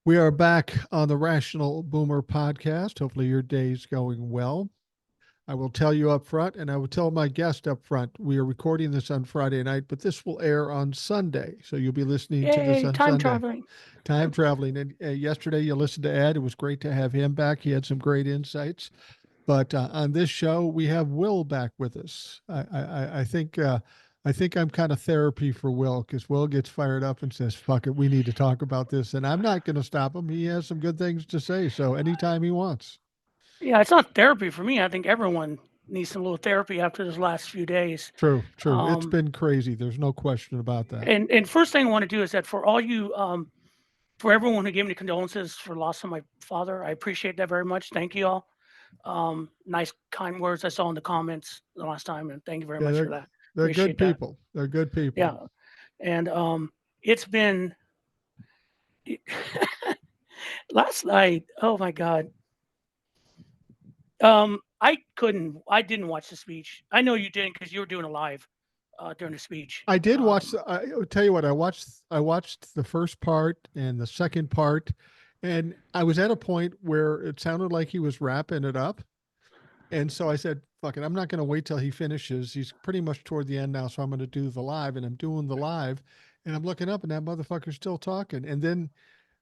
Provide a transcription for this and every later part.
We are back on the Rational Boomer podcast. Hopefully, your day's going well. I will tell you up front, and I will tell my guest up front. We are recording this on Friday night, but this will air on Sunday. So you'll be listening to this Yay, on time Sunday. traveling. Time traveling. And yesterday, you listened to Ed. It was great to have him back. He had some great insights. But on this show, we have Will back with us. I think I'm kind of therapy for Will because Will gets fired up and says, "Fuck it, we need to talk about this," and I'm not going to stop him. He has some good things to say, so anytime he wants. Yeah, it's not therapy for me. I think everyone needs some little therapy after this last few days. True, true. It's Um, been crazy. There's no question about that. and first thing I want to do is that for all you, for everyone who gave me condolences for the loss of my father, I appreciate that very much. Thank you all. Nice, kind words I saw in the comments the last time, and thank you very Yeah, much for that. they're good Appreciate that. people. They're good people. Yeah, and it's been last night. Oh my God. I didn't watch the speech. I know you didn't because you were doing a live during the speech. I did watch. I'll tell you what. I watched the first part and the second part, and I was at a point where it sounded like he was wrapping it up. And so I said, fuck it, I'm not going to wait till he finishes. He's pretty much toward the end now. So I'm going to do the live, and I'm doing the live, and I'm looking up and that motherfucker's still talking. And then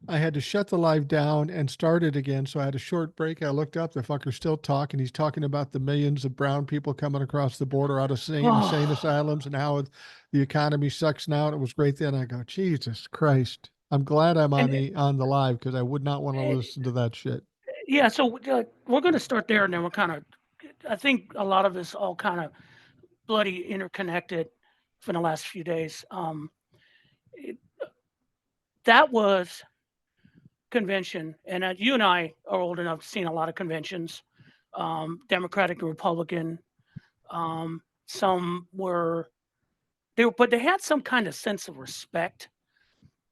I had to shut the live down and start it again. So I had a short break. I looked up, the fucker's still talking. He's talking about the millions of brown people coming across the border out of insane Oh, asylums and how the economy sucks now. And it was great. Then I go, Jesus Christ. I'm glad I'm and on the live because I would not want to uh, listen to that shit. yeah, so we're going to start there, and then we're kind of. I think a lot of this all kind of bloody interconnected for the last few days. It, that was convention, and you and I are old enough to seen a lot of conventions, Democratic and Republican. Some were but they had some kind of sense of respect.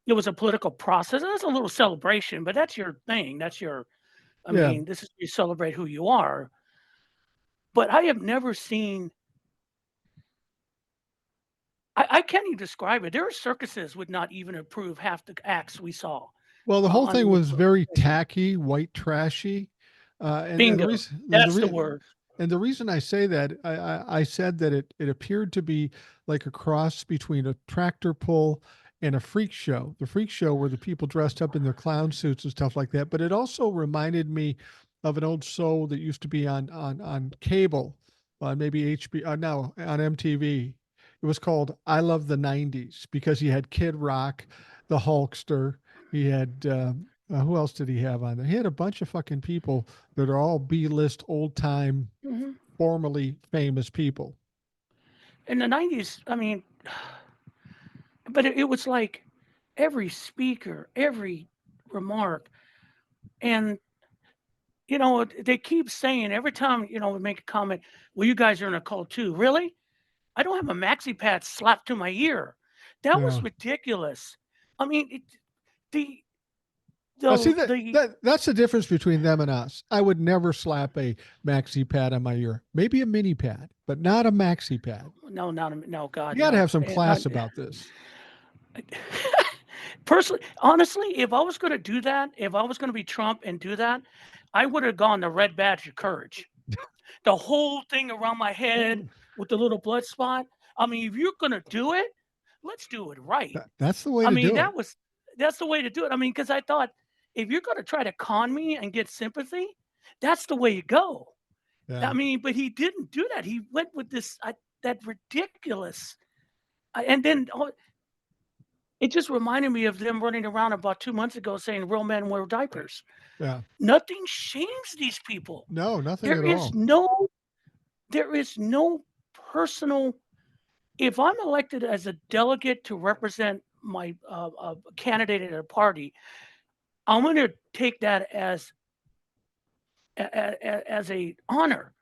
It was a political process. That's a little celebration, but that's your thing. That's your. I Yeah. mean, this is you celebrate who you are. But I have never seen. I can't even describe it. There are circuses would not even approve half the acts we saw Well, the whole thing underneath was the very convention. tacky, white trashy, and the Bingo. reason That's the word. and the reason I say that I said that it appeared to be like a cross between a tractor pull and a freak show. The freak show were the people dressed up in their clown suits and stuff like that, but it also reminded me of an old show that used to be on cable, maybe HB, no, on MTV. It was called I Love the 90s because he had Kid Rock, the Hulkster. He had who else did he have on there? He had a bunch of fucking people that are all B-list, old time, Hmm. formerly famous people. In the 90s, I mean, but it was like every speaker, every remark, and they keep saying every time we make a comment, well, you guys are in a cult too. Really? I don't have a maxi pad slapped to my ear. That Yeah. was ridiculous. I mean, the See the that the that's the difference between them and us. I would never slap a maxi pad on my ear. Maybe a mini pad, but not a maxi pad. no, not no, You God, got to no. have some And class about this. personally, honestly, if I was going to do that, if I was going to be Trump and do that, I would have gone the red badge of courage. The whole thing around my head with the little blood spot. I mean, if you're going to do it, let's do it right. That's the way I to mean, do it. that's the way to do it. I mean, because I thought if you're going to try to con me and get sympathy, that's the way you go. Yeah. I mean, but he didn't do that. He went with this that ridiculous, and then it just reminded me of them running around about 2 months ago saying real men wear diapers. Yeah. Nothing shames these people. No, nothing There at is all. no, there is no personal. If I'm elected as a delegate to represent my candidate at a party, I'm going to take that as a honor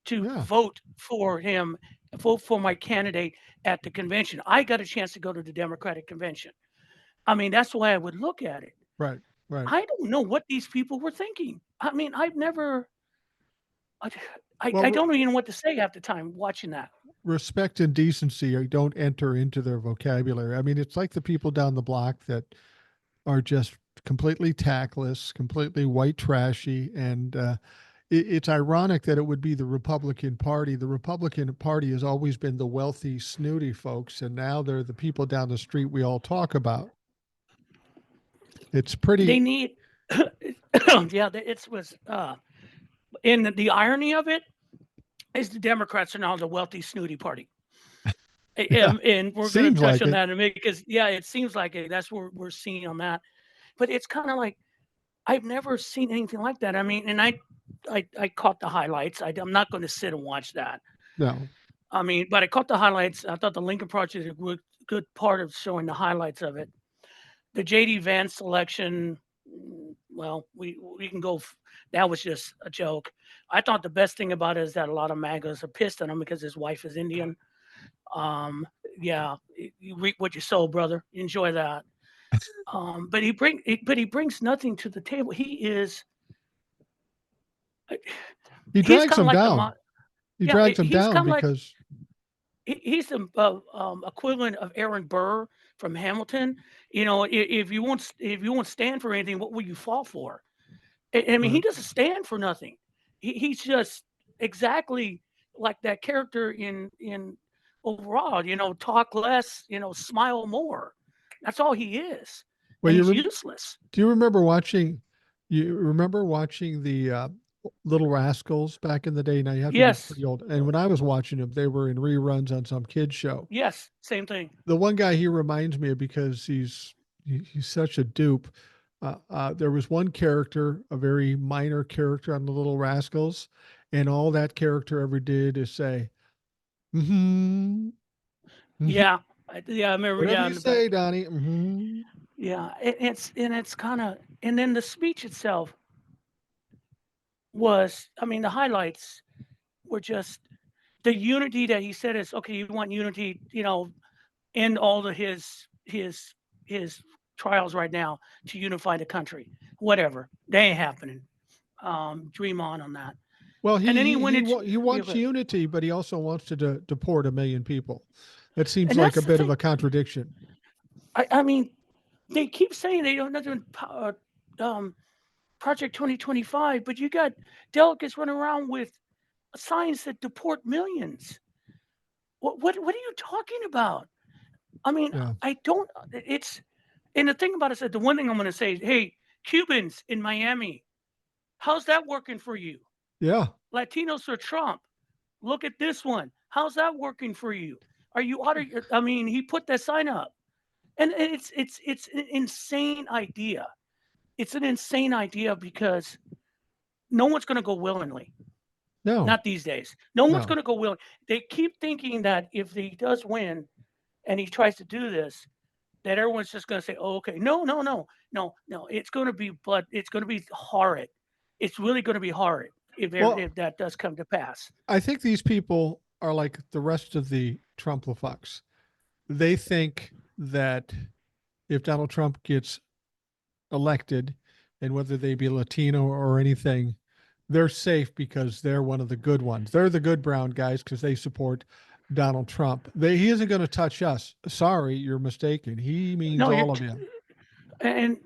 to Yeah. vote for him, vote for my candidate at the convention. I got a chance to go to the Democratic convention. I mean, that's the way I would look at it. Right. Right. I don't know what these people were thinking. I mean, I've never, I, I Well, don't even know what to say half the time watching that. respect and decency don't enter into their vocabulary. I mean, it's like the people down the block that are just completely tactless, completely white trashy, and it's ironic that it would be the Republican Party. The Republican Party has always been the wealthy, snooty folks, and now they're the people down the street we all talk about. It's They pretty. need, yeah, it was, and the irony of it is the Democrats are now the wealthy, snooty party. Yeah, And we're going to seems touch like on it. that in a minute because, yeah, it seems like it. That's what we're seeing on that. But it's kind of like, I've never seen anything like that. I mean, and I caught the highlights. I'm not going to sit and watch that. No. I mean, but I caught the highlights. I thought the Lincoln Project is a good part of showing the highlights of it. The JD Vance selection, well, we can go. That was just a joke. I thought the best thing about it is that a lot of MAGAs are pissed at him because his wife is Indian. Um, yeah, you reap what you sow, brother. Enjoy that. But he brings nothing to the table. He He's drags kind of them like down. He yeah, drags them he's down kind of like because, he's the equivalent of Aaron Burr from Hamilton. You know, if you won't stand for anything, what will you fall for? I mean, he right. doesn't stand for nothing. He's just exactly like that character in overall. You know, talk less. You know, smile more. That's all he is, Well, and he's useless. do you remember watching? You remember watching the Little Rascals back in the day? Now you have to be Yes, pretty old. And when I was watching them, they were in reruns on some kids show. yes, same thing. The one guy he reminds me of because he's such a dupe. There was one character, a very minor character on the Little Rascals, and all that character ever did is say, "Mm-hmm, mm-hmm. Yeah, yeah, I remember. Whatever Yeah, you say, Donnie." Mm-hmm. yeah, it's kind of, and then the speech itself was, I mean, the highlights were just the unity that he said is okay. You want unity, you know, end all of his trials right now to unify the country. Whatever, they ain't happening. Dream on that. Well, And then he went into he yeah, wants unity, but he also wants to deport 1 million people. That seems and like a that's the bit of thing. a contradiction. I mean, they keep saying they don't nothing. Um, Project 2025, but you got delegates running around with signs that deport millions. What are you talking about? I mean, Yeah, I don't. It's and the thing about it is that the one thing I'm going to say is, hey, Cubans in Miami, how's that working for you? yeah. Latinos for Trump. Look at this one. How's that working for you? Are you out of your? I mean, he put that sign up, and it's an insane idea. It's an insane idea because no one's going to go willingly. No, Not these days. No one's no. going to go willing. They keep thinking that if he does win and he tries to do this, that everyone's just going to say, "Oh, okay." No, no, no, no, no. It's going to be blood. It's going to be horrid. It's really going to be horrid Well, if that does come to pass. I think these people are like the rest of the Trump-lefucks. They think that if Donald Trump gets elected, and whether they be Latino or anything, they're safe because they're one of the good ones. They're the good brown guys because they support Donald Trump. He isn't going to touch us. Sorry, you're mistaken. He means No, all of you. and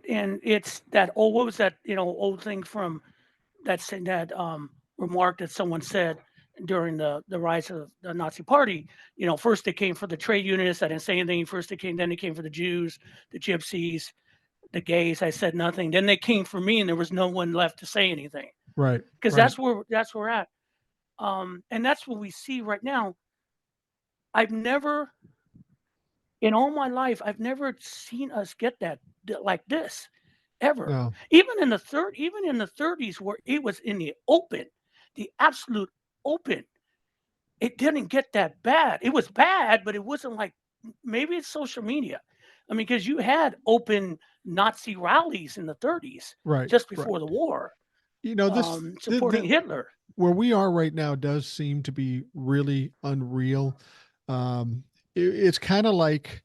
it's that. Oh, what was that? You know, old thing from that remark that someone said during the rise of the Nazi Party. You know, first they came for the trade unionists. I didn't say anything. First they came, then they came for the Jews, the Gypsies, the gays. I said nothing. Then they came for me, and there was no one left to say anything Right, because right. that's where we're at. And that's what we see right now. I've never, in all my life, I've never seen us get that like this ever. No, Even in the 30s, where it was in the open, the absolute open, it didn't get that bad. It was bad, but it wasn't like maybe it's social media. I mean, because you had open Nazi rallies in the 30s, right, just right. before the war, The supporting Hitler. where we are right now does seem to be really unreal. It's kind of like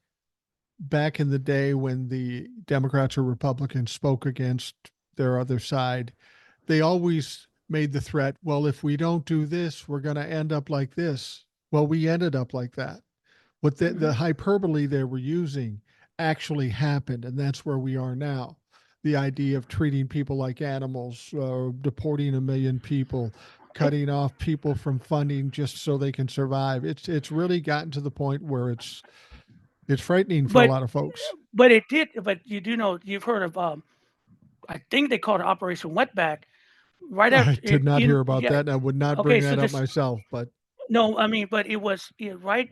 back in the day when the Democrats or Republicans spoke against their other side. They always made the threat, well, if we don't do this, we're going to end up like this. Well, we ended up like that. What the Mhm. hyperbole they were using actually happened, and that's where we are now. the idea of treating people like animals, deporting 1 million people, cutting off people from funding just so they can survive. It's really gotten to the point where it's frightening for a But lot of folks. but it did. But you do know you've heard of I think they called it Operation Wetback. Right I after did not hear in about yeah. that, and I would not Okay, bring so that up this myself. But no, I mean, but it was right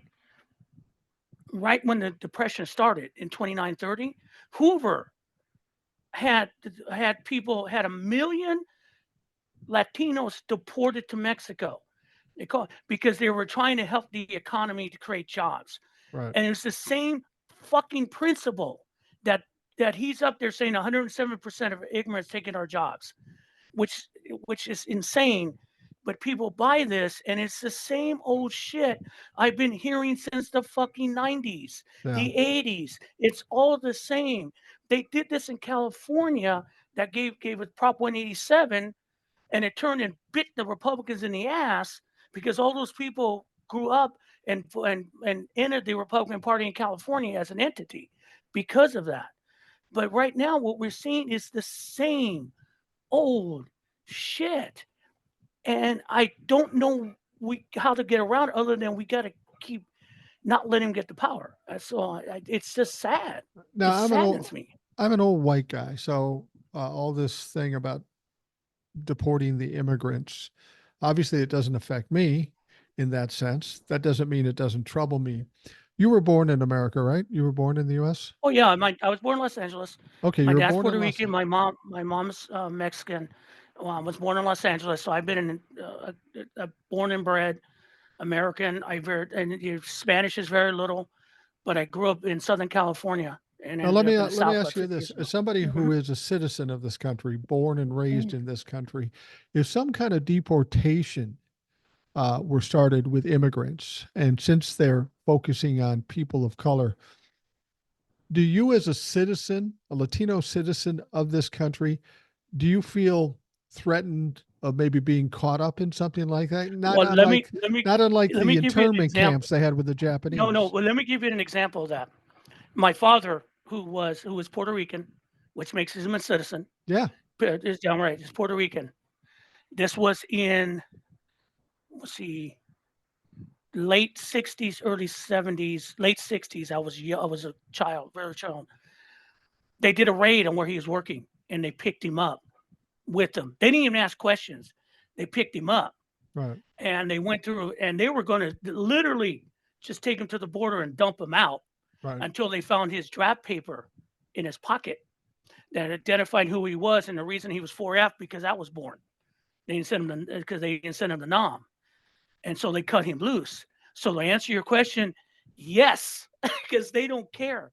when the depression started in 2930. Hoover had had 1 million Latinos deported to Mexico. They call because they were trying to help the economy to create jobs. right, And it's the same fucking principle that he's up there saying 107% of ignorance taking our jobs, which is insane. But people buy this, and it's the same old shit I've been hearing since the fucking 90s, yeah, the 80s. It's all the same. They did this in California that gave it Prop 187, and it turned and bit the Republicans in the ass because all those people grew up and entered the Republican Party in California as an entity because of that. But right now, what we're seeing is the same old shit, and I don't know how to get around it other than we got to keep not letting him get the power. That's all. It's just sad. It now saddens me. I'm an old white guy, so all this thing about deporting the immigrants, obviously, it doesn't affect me in that sense. That doesn't mean it doesn't trouble me. You were born in America, right? You were born in the U.S. Oh yeah, I was born in Los Angeles. Okay, My you were dad's born in Puerto Los Rican. Angeles. My mom's Mexican. Was born in Los Angeles, so I've been born and bred American. Spanish is very little, but I grew up in Southern California and Now ended up in the let me South ask about you 50 this: years as ago. somebody Hmm. who is a citizen of this country, born and raised Hmm. in this country, if some kind of deportation were started with immigrants, and since they're focusing on people of color, do you, as a citizen, a Latino citizen of this country, do you feel threatened of maybe being caught up in something like that? Well, Not unlike let the me give you an internment example. camps they had with the No. Japanese. Well, let me give you an example of that. My father, who was Puerto Rican, which makes him a citizen, Yeah, is downright. Is Puerto Rican. This was in, let's see, late 60s, early 70s, late 60s. I was a child, very child. They did a raid on where he was working and they picked him up with them. They didn't even ask questions. They picked him up right, and they went through and they were going to literally just take him to the border and dump him out right, until they found his draft paper in his pocket that identified who he was and the reason he was 4F because I was born. They didn't send him because they didn't send him to Nam. And so they cut him loose. So to answer your question, yes, because they don't care.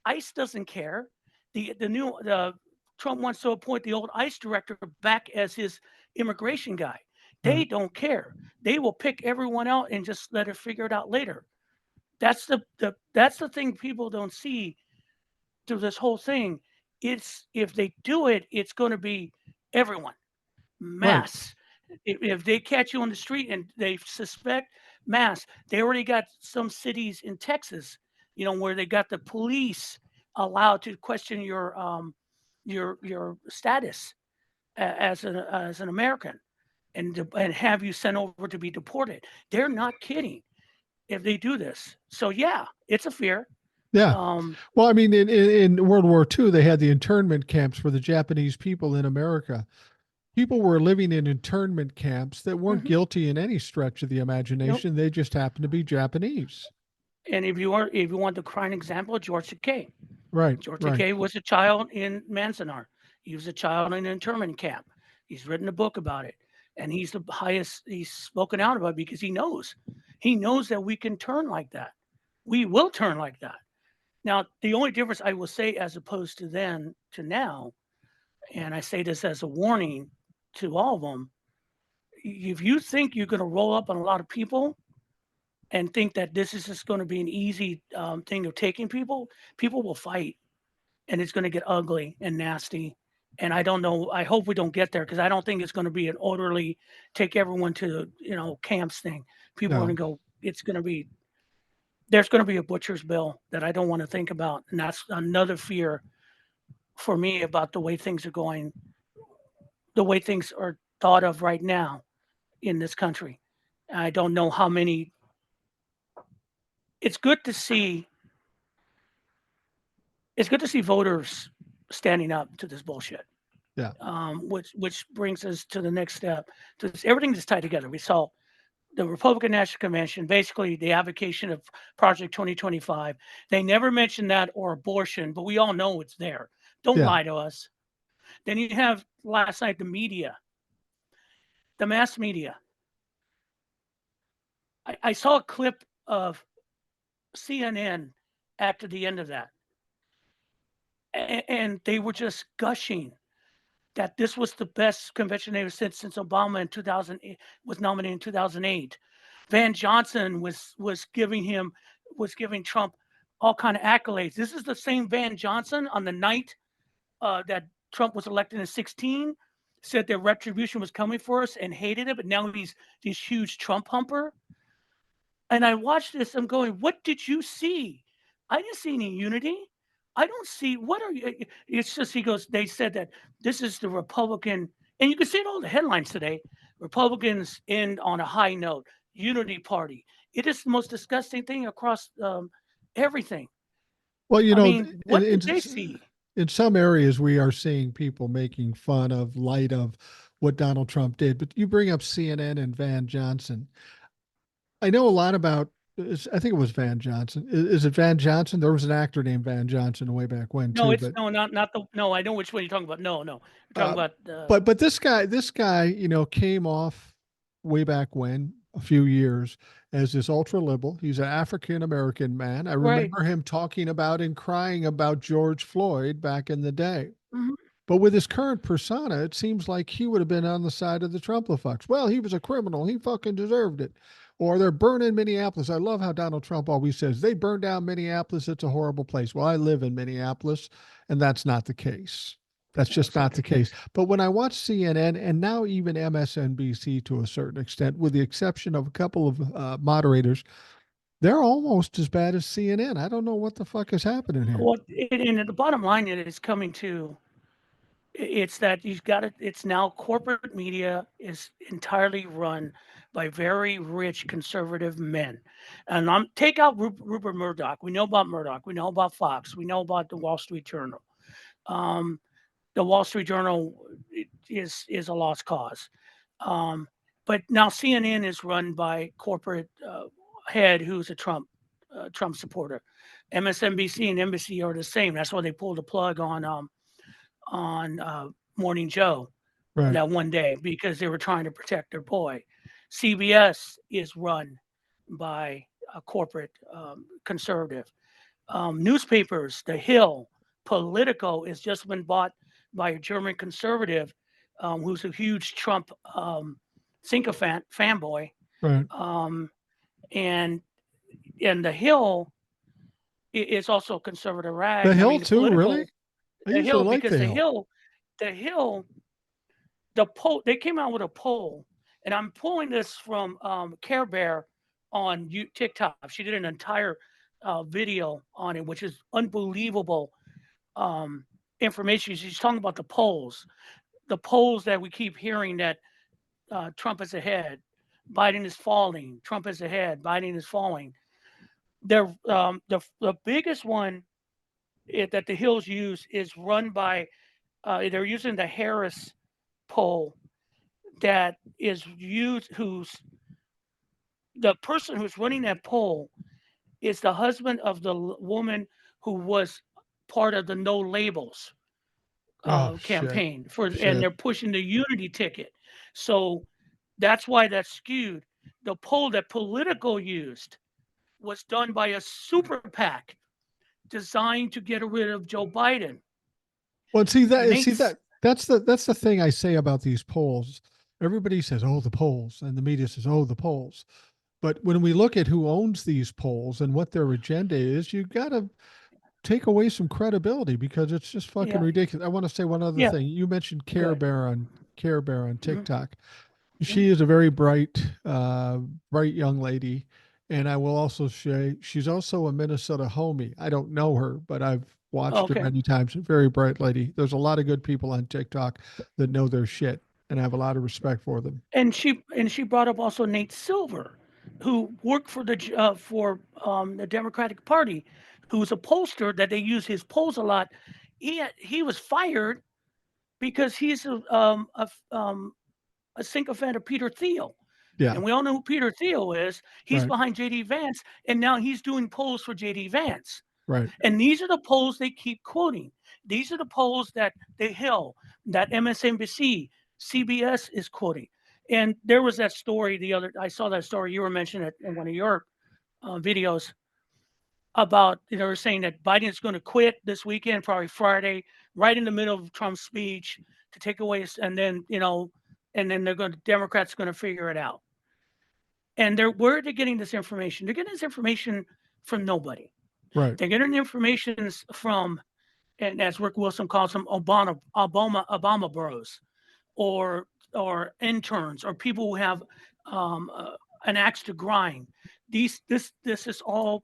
ICE doesn't care. The Trump wants to appoint the old ICE director back as his immigration guy. right, They don't care. They will pick everyone out and just let it figure it out later. That's the thing people don't see through this whole thing. It's if they do it, it's going to be everyone right. mass. If they catch you on the street and they suspect mass, they already got some cities in Texas, where they got the police allowed to question your status as an American and have you sent over to be deported. They're not kidding if they do this. So yeah, it's a fear. Yeah. Um, Well, I mean, in World War II, they had the internment camps for the Japanese people in America. People were living in internment camps that weren't mhm, guilty in any stretch of the nope. imagination. They just happened to be Japanese. And if you want the prime example, George Takei. Right, George right. Takei was a child in Manzanar. He was a child in an internment camp. He's written a book about it. And he's the highest, he's spoken out about it because he knows. He knows that we can turn like that. We will turn like that. Now, the only difference I will say, as opposed to then to now, and I say this as a warning to all of them, if you think you're going to roll up on a lot of people and think that this is just going to be an easy thing of taking people, people will fight and it's going to get ugly and nasty. And I don't know. I hope we don't get there because I don't think it's going to be an orderly take everyone to camps thing. People are going No. to go. It's going to be there's going to be a butcher's bill that I don't want to think about, and that's another fear for me about the way things are going, the way things are thought of right now in this country. I don't know how many. It's good to see. It's good to see voters standing up to this bullshit. Yeah. Which brings us to the next step. Everything is tied together. We saw the Republican National Convention, basically the avocation of Project 2025. They never mentioned that or abortion, but we all know it's there. Don't Yeah. lie to us. Then you have last night the media, the mass media. I saw a clip of CNN after the end of that, and they were just gushing that this was the best convention they've since Obama in 2008 was nominated in 2008. Van Johnson was giving Trump all kind of accolades. This is the same Van Johnson on the night that Trump was elected in 16, said that retribution was coming for us and hated it, but now he's this huge Trump humper. And I watched this, I'm going, what did you see? I didn't see any unity. I don't see what are you. It's just he goes, they said that this is the Republican, and you can see it all the headlines today. Republicans end on a high note, unity party. It is the most disgusting thing across everything. Well, I mean, what did they see? in some areas, we are seeing people making fun of light of what Donald Trump did. But you bring up CNN and Van Johnson. I know a lot about. I think it was Van Johnson. Is it Van Johnson? There was an actor named Van Johnson way back when No, too. it's But no, not the no. I know which one you're talking about. No, you're talking uh, about but this guy, came off way back when a few years as this ultra liberal. He's an African American man. I right. remember him talking about and crying about George Floyd back in the day. Mhm. But with his current persona, it seems like he would have been on the side of the Trumplifucks. Well, he was a criminal. He fucking deserved it. Or they're burning Minneapolis. I love how Donald Trump always says, they burned down Minneapolis. It's a horrible place. Well, I live in Minneapolis, and that's not the case. That's just That's not not the the case. case. But when I watch CNN and now even MSNBC to a certain extent, with the exception of a couple of moderators, they're almost as bad as CNN. I don't know what the fuck is happening here. Well, and the bottom line is coming to it's that you've got it. It's now corporate media is entirely run by very rich conservative men, and I'm take out Rupert Murdoch. We know about Murdoch. We know about Fox. We know about the Wall Street Journal. Um, the Wall Street Journal is a lost cause, um, but now CNN is run by corporate head who's a Trump supporter. MSNBC and NBC are the same. That's why they pulled the plug on Morning Joe Right. that one day because they were trying to protect their boy. CBS is run by a corporate conservative. Newspapers, The Hill, Politico has just been bought by a German conservative who's a huge Trump sycophant fanboy. Right. Um, and The Hill is also a conservative The rag. I Hill mean, the too, really? Political, I The usually Hill, like because the Hill. The Hill, the poll, they came out with a poll, and I'm pulling this from Care Bear on TikTok. She did an entire video on it, which is unbelievable information. She's talking about the polls that we keep hearing that Trump is ahead, Biden is falling, Trump is ahead, Biden is falling. The biggest one that the Hills use is run by they're using the Harris poll that is used who's the person who's running that poll is the husband of the woman who was part of the no labels Oh shit. campaign for and Shit. they're pushing the unity ticket. So that's why that's skewed. The poll that Politico used was done by a super PAC designed to get rid of Joe Biden. Well, And that's the thing I say about these polls. Everybody says, "Oh, the polls," and the media says, "Oh, the polls." But when we look at who owns these polls and what their agenda is, you got to take away some credibility because it's just fucking yeah, ridiculous. I want to say one other yeah, thing. You mentioned good. Care Bear on Mm-hmm. TikTok. Mm-hmm. She is a very bright young lady, and I will also say she's also a Minnesota homie. I don't know her, but I've watched her Okay. many times. Very bright lady. There's a lot of good people on TikTok that know their shit, and I have a lot of respect for them. And she brought up also Nate Silver, who worked for the Democratic Party, who was a pollster that they use his polls a lot. He was fired because he's a sycophant of Peter Thiel. Yeah, And we all know who Peter Thiel is. He's right, behind JD Vance, and now he's doing polls for JD Vance. right, And these are the polls they keep quoting. These are the polls that they Hill, that MSNBC, CBS is quoting. And there was that story I saw that story you were mentioning it in one of your videos about, they were saying that Biden's going to quit this weekend, probably Friday, right in the middle of Trump's speech to take away, and then, and then Democrats are going to figure it out. And where are they getting this information? They're getting this information from nobody. right. They're getting information from, and as Rick Wilson calls them, Obama bros, or interns, or people who have an axe to grind. This is all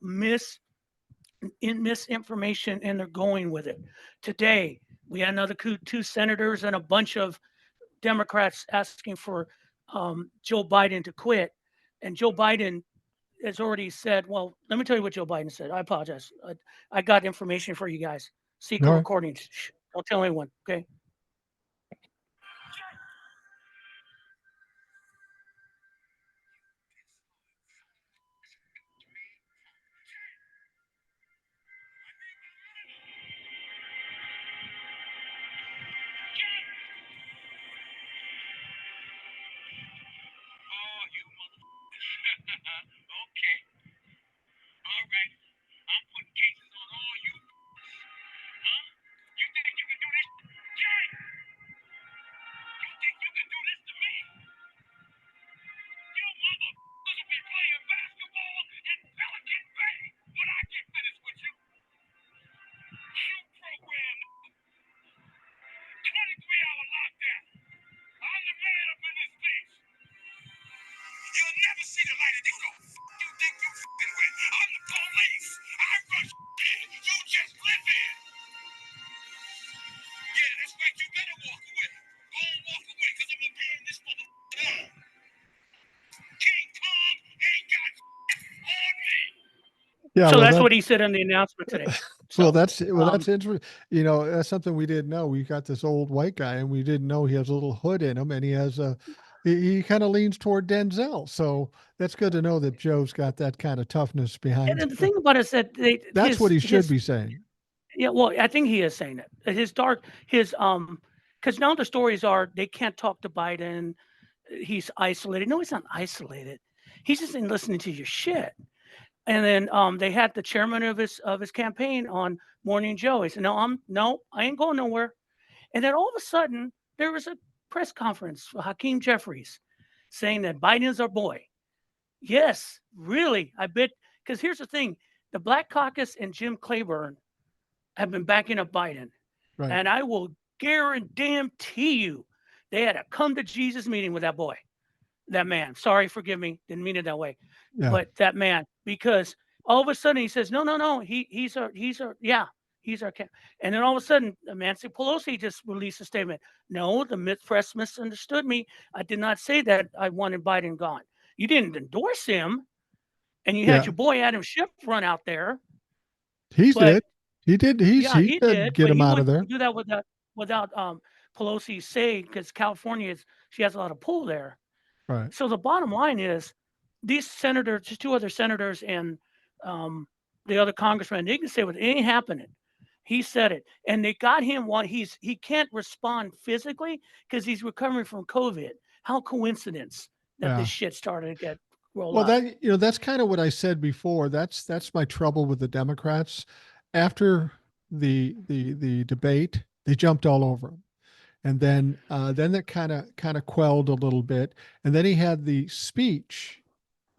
misinformation, and they're going with it. Today, we had another two senators and a bunch of Democrats asking for Joe Biden to quit, and Joe Biden has already said, well, let me tell you what Joe Biden said. I apologize. I got information for you guys. All Secret right. recordings. Shh, don't tell anyone. Okay. Okay. All right. I'm putting cases on all you. Huh? You think you can do this? Jay! You think you can do this to me? You motherfuckers will be playing basketball in Pelican Bay when I get finished with you. Shoot program. 23-hour lockdown. I'm the man up in this bitch. You'll never see the light of day. Go. You think you fucking with? I'm the police. I rush in. You just live in. Yeah, that's right. You better walk away. Go and walk away, because I'm going to burn this motherfucker down. King Kong ain't got on me. Yeah, So well, that's that what he said in the announcement today. well, So, that's interesting. That's something we didn't know. We got this old white guy, and we didn't know he has a little hood in him, and he kind of leans toward Denzel. So that's good to know that Joe's got that kind of toughness and behind then the him. thing about it is that That's what he should be saying. yeah, well, I think he is saying it. Because now the stories are they can't talk to Biden. He's isolated. No, he's not isolated. He's just in listening to your shit. And then they had the chairman of his campaign on Morning Joe. He said, "No, I ain't going nowhere." And then all of a sudden, there was a press conference for Hakeem Jeffries saying that Biden is our boy. Yes, really. I bet, because here's the thing: the Black Caucus and Jim Clyburn have been backing up Biden, Right. and I will guarantee you, they had a come to Jesus meeting with that boy, that man. Sorry, forgive me, didn't mean it that way, Yeah. but that man, because all of a sudden he says, no, he's our cat. And then all of a sudden, Nancy Pelosi just released a statement. No, the press misunderstood me. I did not say that I wanted Biden gone. You didn't endorse him, and you had Yeah. your boy Adam Schiff run out there, He but did. He did. yeah, He he said did, get but him he out of wouldn't there. do that without Pelosi saying, because she has a lot of pull there. Right. So the bottom line is, these senators, just two other senators and um, the other congressman, they can say what ain't happening. He said it, and they got him while he can't respond physically because he's recovering from COVID. How coincidence that this Yeah. shit started to get roll Well, out. that's kind of what I said before. That's my trouble with the Democrats. After the debate, they jumped all over him, and then that kind of quelled a little bit, and then he had the speech.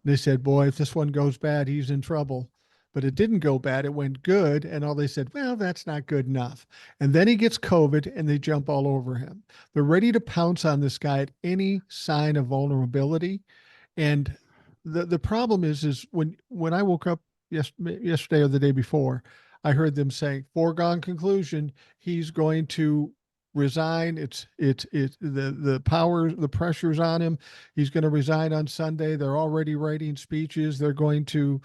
They said, "Boy, if this one goes bad, he's in trouble." But it didn't go bad. It went good, and all they said, "Well, that's not good enough." And then he gets COVID, and they jump all over him. They're ready to pounce on this guy at any sign of vulnerability. And the problem is when I woke up yesterday or the day before, I heard them saying foregone conclusion. He's going to resign. It's the pressure's on him. He's going to resign on Sunday. They're already writing speeches. They're going to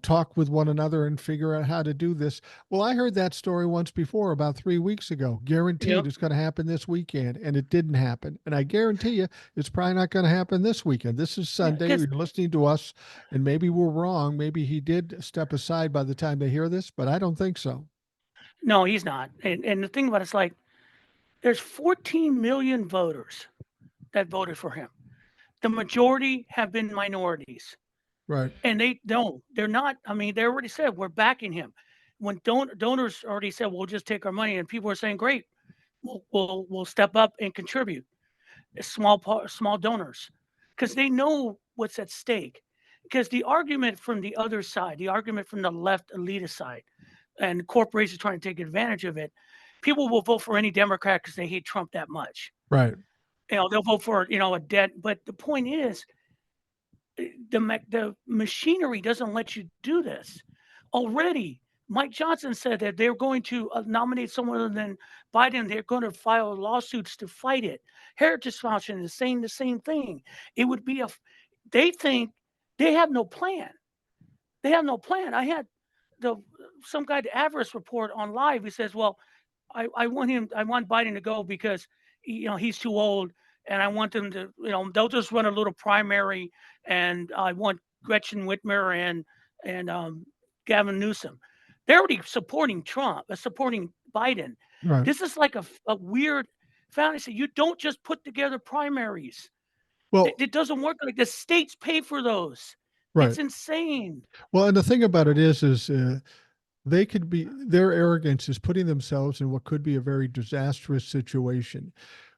talk with one another and figure out how to do this. Well, I heard that story once before, about 3 weeks ago. Yep. Guaranteed it's going to happen this weekend, and it didn't happen. And I guarantee you, it's probably not going to happen this weekend. This is Yeah. Sunday. Because You're listening to us, and maybe we're wrong. Maybe he did step aside by the time they hear this, but I don't think so. no, he's not. And the thing about it's like there's 14 million voters that voted for him. The majority have been minorities. Right. And they're not, I mean, they already said we're backing him. When donors already said we'll just take our money, and people are saying, great, we'll step up and contribute. Small donors, because they know what's at stake. Because the argument from the other side, the argument from the left elitist side, and corporations trying to take advantage of it, people will vote for any Democrat because they hate Trump that much. Right. They'll vote for a debt. But the point is, the machinery doesn't let you do this. Already, Mike Johnson said that they're going to nominate someone other than Biden. They're going to file lawsuits to fight it. Heritage Foundation is saying the same thing. It would be they think they have no plan. They have no plan. I had some guy, the Avarice report on live. He says, well, I want Biden to go because he's too old, and I want them to, they'll just run a little primary, and I want Gretchen Whitmer and Gavin Newsom. They're already supporting Trump, supporting Biden. Right. This is like a weird fantasy. You don't just put together primaries. Well, It doesn't work like the states pay for those. right. It's insane. Well, and the thing about it is they could be, their arrogance is putting themselves in what could be a very disastrous situation.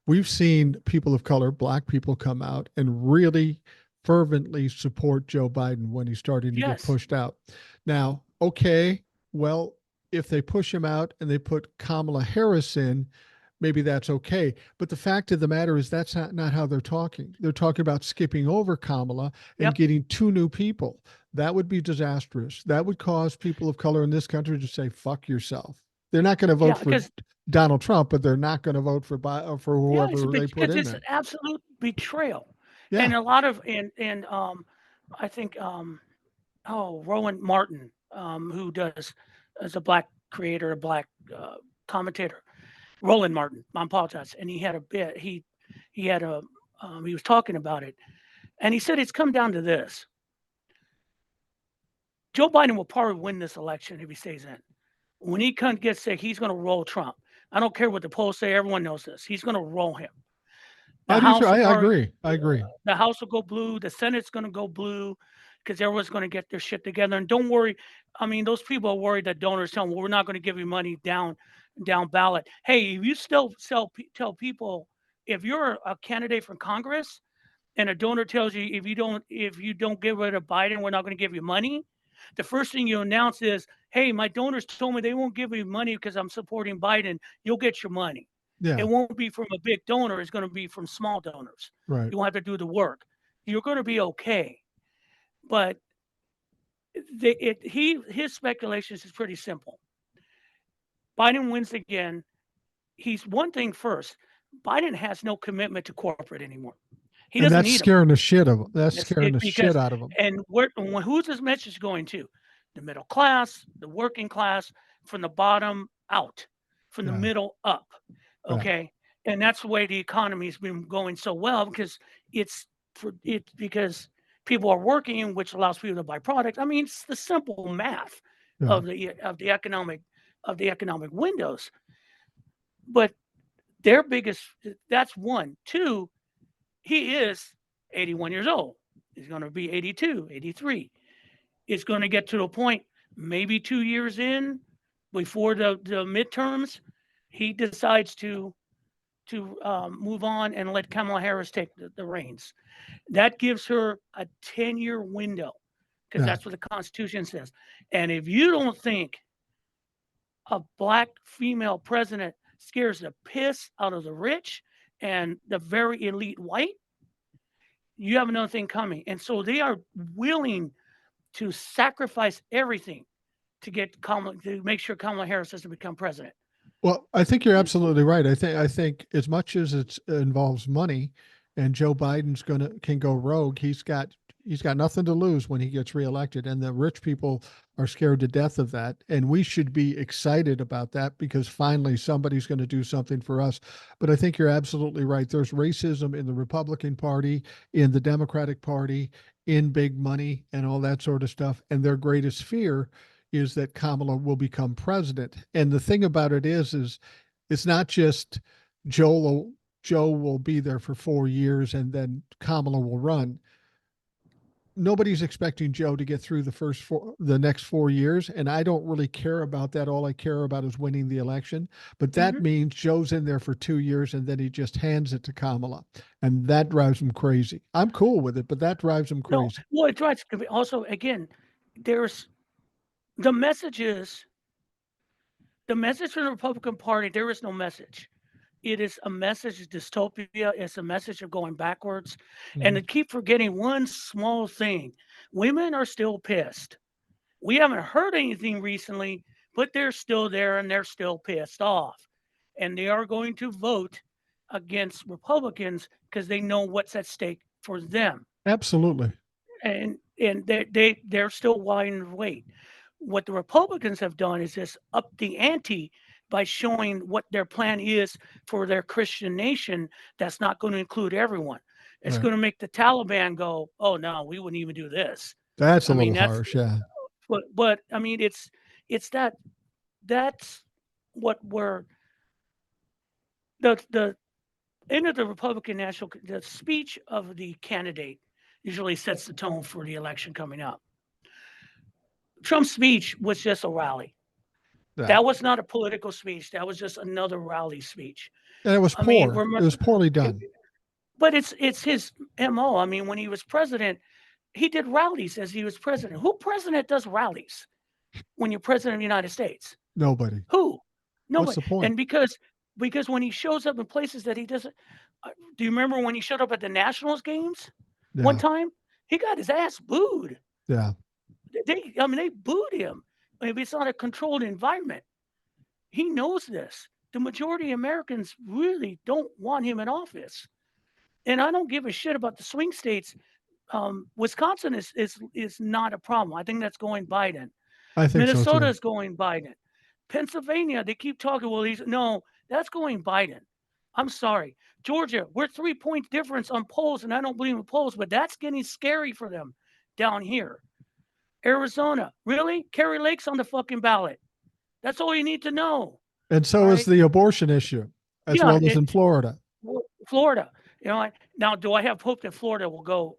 We've seen people of color, black people, come out and really fervently support Joe Biden when he's starting to get Yes. pushed out. Now, okay, well, if they push him out and they put Kamala Harris in, maybe that's okay. But the fact of the matter is that's not how they're talking. They're talking about skipping over Kamala and Yep. getting two new people. That would be disastrous. That would cause people of color in this country to say, fuck yourself. They're not going to vote for Donald Trump, but they're not going to vote for whoever they put in it's there. an absolute betrayal. Yeah. And a lot of I think Rowan Martin, who as a black creator, a black commentator, Roland Martin, I apologize. And he had a bit, he was talking about it, and he said it's come down to this. Joe Biden will probably win this election if he stays in. When he gets sick, he's going to roll Trump. I don't care what the polls say. Everyone knows this. He's going to roll him. I agree. I agree. The House will go blue. The Senate's going to go blue because everyone's going to get their shit together. And don't worry. I mean, those people are worried that donors tell them, well, we're not going to give you money down ballot. Hey, if you still tell people, if you're a candidate for Congress and a donor tells you, if you don't give it to Biden, we're not going to give you money. The first thing you announce is, hey, my donors told me they won't give me money because I'm supporting Biden. You'll get your money. Yeah. It won't be from a big donor. It's going to be from small donors. Right. You won't have to do the work. You're going to be okay. But his speculations is pretty simple. Biden wins again. He's one thing first. Biden has no commitment to corporate anymore. He doesn't need scaring them. the shit of him. That's scaring the shit out of him. And who's his message going to? The middle class, the working class, from the bottom out, from the middle up. Okay. Yeah. And that's the way the economy has been going so well, because it's because people are working, which allows people to buy products. I mean, it's the simple math of the economic windows. But their biggest, that's one. Two, he is 81 years old. He's going to be 82, 83. It's going to get to a point, maybe 2 years in, before the midterms, he decides to move on and let Kamala Harris take the reins. That gives her a 10-year window, because that's what the Constitution says. And if you don't think a black female president scares the piss out of the rich and the very elite white, you have another thing coming. And so they are willing to sacrifice everything to make sure Kamala Harris doesn't become president. Well, I think you're absolutely right. I think as much as it involves money, and Joe Biden's can go rogue, he's got nothing to lose when he gets reelected, and the rich people are scared to death of that. And we should be excited about that because finally somebody's going to do something for us. But I think you're absolutely right. There's racism in the Republican Party, in the Democratic Party, in big money, and all that sort of stuff. And their greatest fear is that Kamala will become president. And the thing about it is it's not just Joe will be there for 4 years and then Kamala will run. Nobody's expecting Joe to get through the next 4 years, and I don't really care about that. All I care about is winning the election. But that Mm-hmm. means Joe's in there for 2 years, and then he just hands it to Kamala, and that drives him crazy. I'm cool with it, but that drives him No, crazy. well, it drives also again. There's the message is the message from the Republican Party. There is no message. It is a message of dystopia. It's a message of going backwards, and Mhm. to keep forgetting one small thing: women are still pissed. We haven't heard anything recently, but they're still there and they're still pissed off, and they are going to vote against Republicans because they know what's at stake for them. Absolutely. And they're still lying in wait. What the Republicans have done is just up the ante by showing what their plan is for their Christian nation. That's not going to include everyone. It's Right. going to make the Taliban go, "Oh no, we wouldn't even do this." That's a I mean, little that's harsh. Yeah. but I mean, it's that's what we're the end of the Republican National the speech of the candidate usually sets the tone for the election coming up. Trump's speech was just a rally. Yeah. That was not a political speech. That was just another rally speech. And it was I mean, poor. It was poorly it, done. but it's his MO. I mean, when he was president, he did rallies as he was president. Who president does rallies when you're president of the United States? Nobody. Who? What's Nobody. the point? And because when he shows up in places that he doesn't, do you remember when he showed up at the Nationals games one Yeah. time? He got his ass booed. Yeah. I mean, they booed him. I mean, it's not a controlled environment. He knows this. The majority of Americans really don't want him in office. And I don't give a shit about the swing states. Wisconsin is not a problem. I think that's going Biden. I think so Minnesota too. is going Biden. Pennsylvania, they keep talking. Well, no, that's going Biden. I'm sorry, Georgia. We're 3 points difference on polls, and I don't believe in polls, but that's getting scary for them down here. Arizona, really? Kerry Lake's on the fucking ballot. That's all you need to know. And All so is right. the abortion issue, as Yeah, well as in Florida. Florida. Now, do I have hope that Florida will go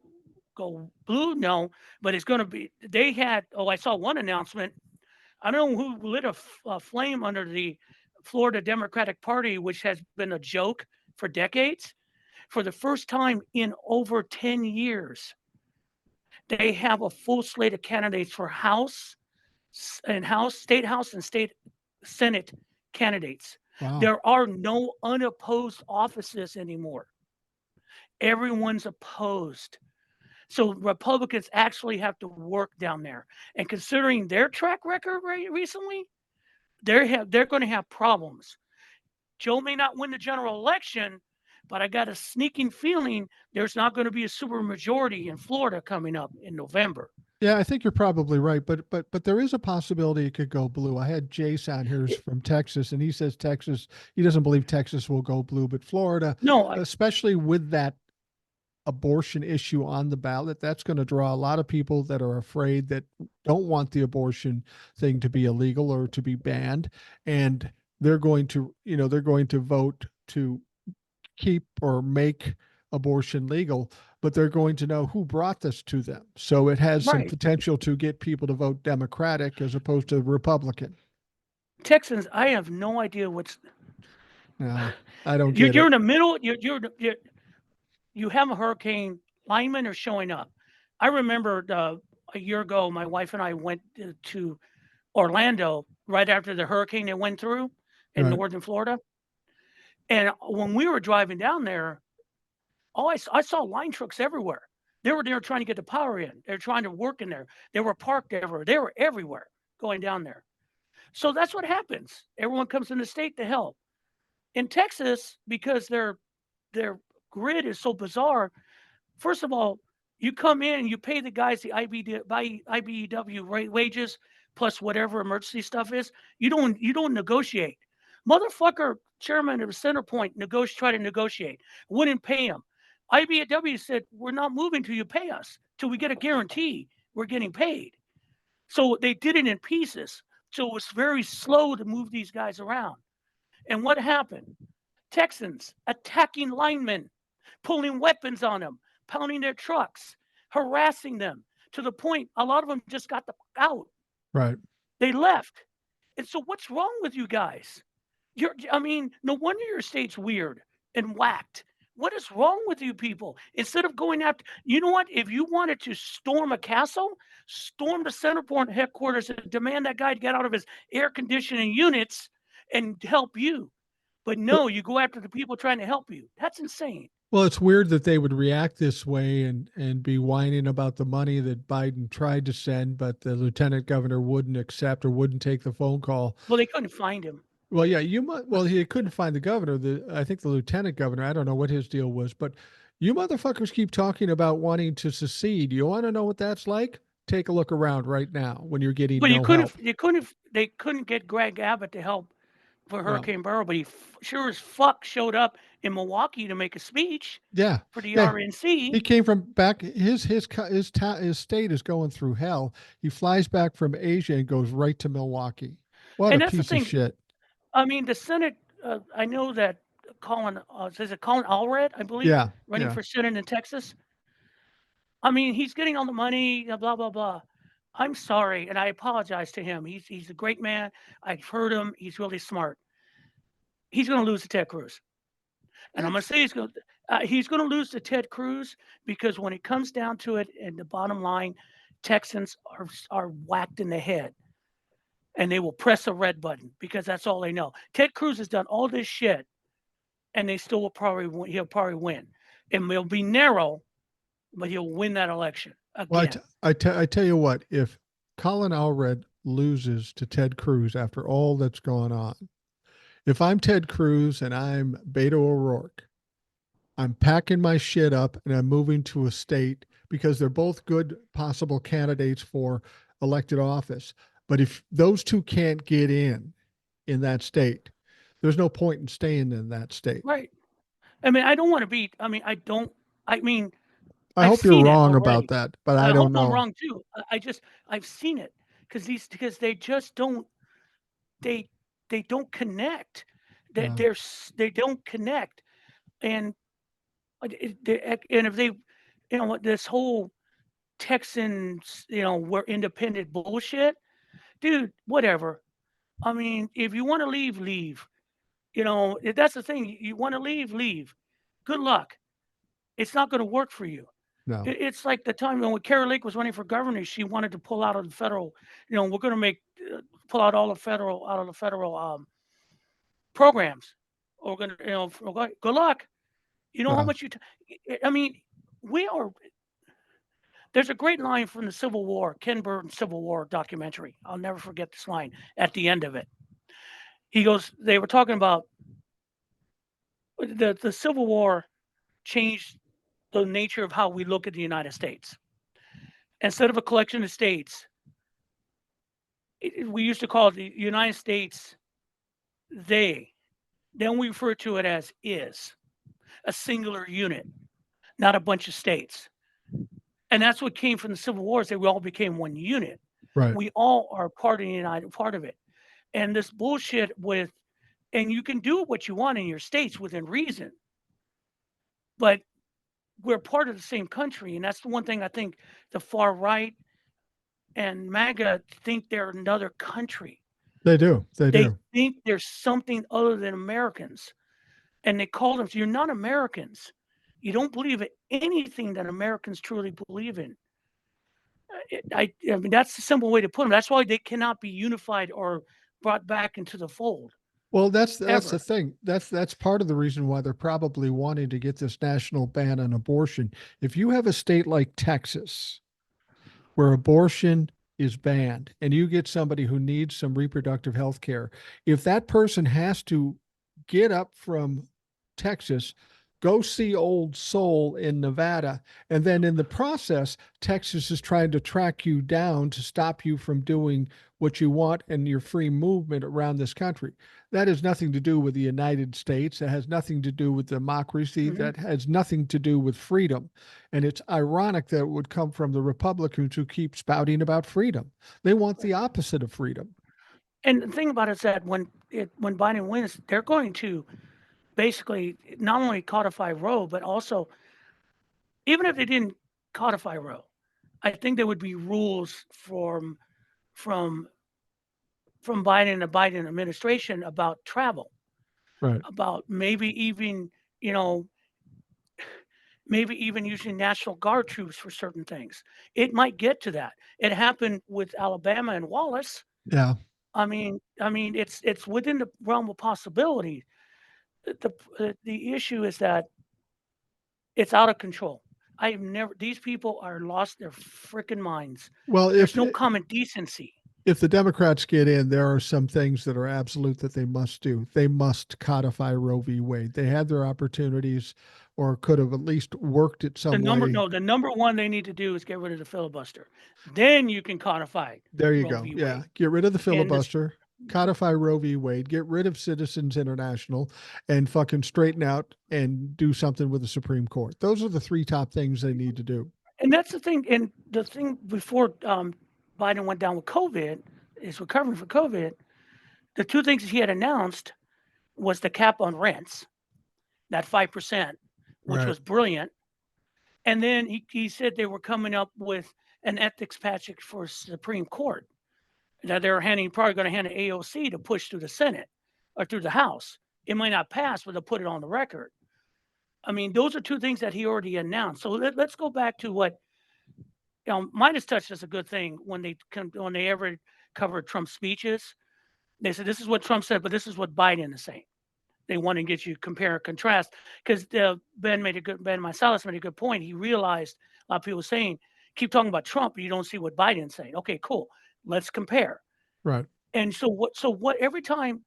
blue? No, but it's going to be. They had. Oh, I saw one announcement. I don't know who lit a flame under the Florida Democratic Party, which has been a joke for decades. For the first time in over 10 years, they have a full slate of candidates for state house, and state Senate candidates. Wow. There are no unopposed offices anymore. Everyone's opposed. So Republicans actually have to work down there. And considering their track record recently, they're going to have problems. Joe may not win the general election, but I got a sneaking feeling there's not going to be a super majority in Florida coming up in November. Yeah, I think you're probably right, but there is a possibility it could go blue. I had Jace on here It, from Texas, and he says he doesn't believe Texas will go blue, but Florida, no, especially with that abortion issue on the ballot, that's going to draw a lot of people that are afraid, that don't want the abortion thing to be illegal or to be banned, and they're going to vote to keep or make abortion legal, but they're going to know who brought this to them. So it has some right. potential to get people to vote Democratic as opposed to Republican. Texans, I have no idea what's. No, I don't You're, get you're it. in the middle. You have a hurricane. Linemen are showing up. I remember a year ago, my wife and I went to Orlando right after the hurricane that went through in Right. northern Florida. And when we were driving down there, I saw line trucks everywhere. They were there trying to get the power in. They're trying to work in there. They were parked everywhere. They were everywhere. going down there. So that's what happens. Everyone comes in the state to help. In Texas, because their grid is so bizarre, first of all, you come in and you pay the guys the IBEW wages plus whatever emergency stuff is. You don't negotiate. Motherfucker, chairman of Centerpoint try to negotiate. Wouldn't pay him. IBEW said, we're not moving till you pay us, till we get a guarantee we're getting paid. So they did it in pieces. So it was very slow to move these guys around. And what happened? Texans attacking linemen, pulling weapons on them, pounding their trucks, harassing them to the point a lot of them just got the fuck out. Right. They left. And so what's wrong with you guys? No wonder your state's weird and whacked. What is wrong with you people? Instead of going after, you know what? If you wanted to storm a castle, storm the Centerpoint headquarters and demand that guy get out of his air conditioning units and help you. But no, you go after the people trying to help you. That's insane. Well, it's weird that they would react this way and be whining about the money that Biden tried to send, but the lieutenant governor wouldn't accept or wouldn't take the phone call. Well, they couldn't find him. Well, yeah, well, he couldn't find the governor. I think the lieutenant governor, I don't know what his deal was, but you motherfuckers keep talking about wanting to secede. You want to know what that's like? Take a look around right now when you're getting But no help. they couldn't get Greg Abbott to help for Well, Hurricane Beryl, but he sure as fuck showed up in Milwaukee to make a speech yeah, for the yeah. He RNC. came from back. His state is going through hell. He flies back from Asia and goes right to Milwaukee. What a And that's the piece of thing. shit. I mean, the Senate, I know that is it Colin Allred, I believe, Yeah, running yeah. for Senate in Texas? I mean, he's getting all the money, blah, blah, blah. I'm sorry, and I apologize to him. He's a great man. I've heard him. He's really smart. He's going to lose to Ted Cruz. And I'm going to say he's going to lose to Ted Cruz because when it comes down to it, and the bottom line, Texans are whacked in the head, and they will press a red button because that's all they know. Ted Cruz has done all this shit, and they still will probably win. He'll probably win, and it'll be narrow, but he'll win that election Well, again. I tell you what, if Colin Allred loses to Ted Cruz after all that's gone on, if I'm Ted Cruz and I'm Beto O'Rourke, I'm packing my shit up and I'm moving to a state because they're both good possible candidates for elected office. But if those two can't get in that state, there's no point in staying in that state. Right. I mean, I don't want to be. I mean, I don't. I mean, I I've hope you're seen it wrong about already. that, but I I don't hope I'm know. wrong too. I've seen it because they just don't they they don't connect. Uh, They don't connect, and and if they, this whole Texans, we're independent bullshit, dude. Whatever. I mean, if you want to leave, leave. If that's the thing. You want to leave, leave. Good luck. It's not going to work for you. no. It's like the time when Carrie Lake was running for governor, she wanted to pull out of the federal. We're going to pull out all the federal out of the federal programs. Or we're going to, good luck. You know how Well, much I mean, we are. There's a great line from the Civil War, Ken Burton's Civil War documentary. I'll never forget this line at the end of it. He goes, they were talking about the Civil War changed the nature of how we look at the United States. Instead of a collection of states, we used to call it the United States they. Then we refer to it as is, a singular unit, not a bunch of states. And that's what came from the Civil War, is that we all became one unit. right. We all are part of the United, part of it. And this bullshit and you can do what you want in your states within reason, but we're part of the same country. And that's the one thing I think the far right and MAGA think they're another country. They do. They They do. think there's something other than Americans. And they call them, you're not Americans. You don't believe in anything that Americans truly believe in. I mean, that's the simple way to put them. That's why they cannot be unified or brought back into the fold. Well, that's the Ever. thing. That's part of the reason why they're probably wanting to get this national ban on abortion. If you have a state like Texas, where abortion is banned and you get somebody who needs some reproductive health care, if that person has to get up from Texas, go see Old Soul in Nevada, and then in the process, Texas is trying to track you down to stop you from doing what you want and your free movement around this country. That has nothing to do with the United States. That has nothing to do with democracy. Mhm. That has nothing to do with freedom. And it's ironic that it would come from the Republicans who keep spouting about freedom. They want the opposite of freedom. And the thing about it is that when Biden wins, they're going to basically not only codify Roe, but also, even if they didn't codify Roe, I think there would be rules from from Biden and the Biden administration about travel, Right. about you know, maybe even using National Guard troops for certain things. It might get to that. It happened with Alabama and Wallace. Yeah. I mean, it's within the realm of possibility. The issue is that it's out of control. I've never. These people are lost their freaking minds. Well, There's no common decency. if the Democrats get in, there are some things that are absolute that they must do. They must codify Roe v. Wade. They had their opportunities, or could have at least worked it The some number way. no, the number one they need to do is get rid of the filibuster. Then you can codify There you Roe go. v. Yeah, Wade. get rid of the And this, filibuster, codify Roe v. Wade, get rid of Citizens International, and fucking straighten out and do something with the Supreme Court. Those are the three top things they need to do. and that's the thing. And the thing before Biden went down with COVID, is recovering from COVID. The two things he had announced was the cap on rents, that 5%, which Right. was brilliant. And then he said they were coming up with an ethics package for Supreme Court that they were probably going to hand an AOC to push through the Senate or through the House. It might not pass, but they'll put it on the record. I mean, those are two things that he already announced. So let's go back to what Midas touched is a good thing when they ever covered Trump's speeches. They said this is what Trump said, but this is what Biden is saying. They want to get you compare and contrast because Ben Meiselas made a good point. He realized a lot of people were saying, keep talking about Trump, but you don't see what Biden's saying. Okay, cool. Let's compare. Right. And so what every time,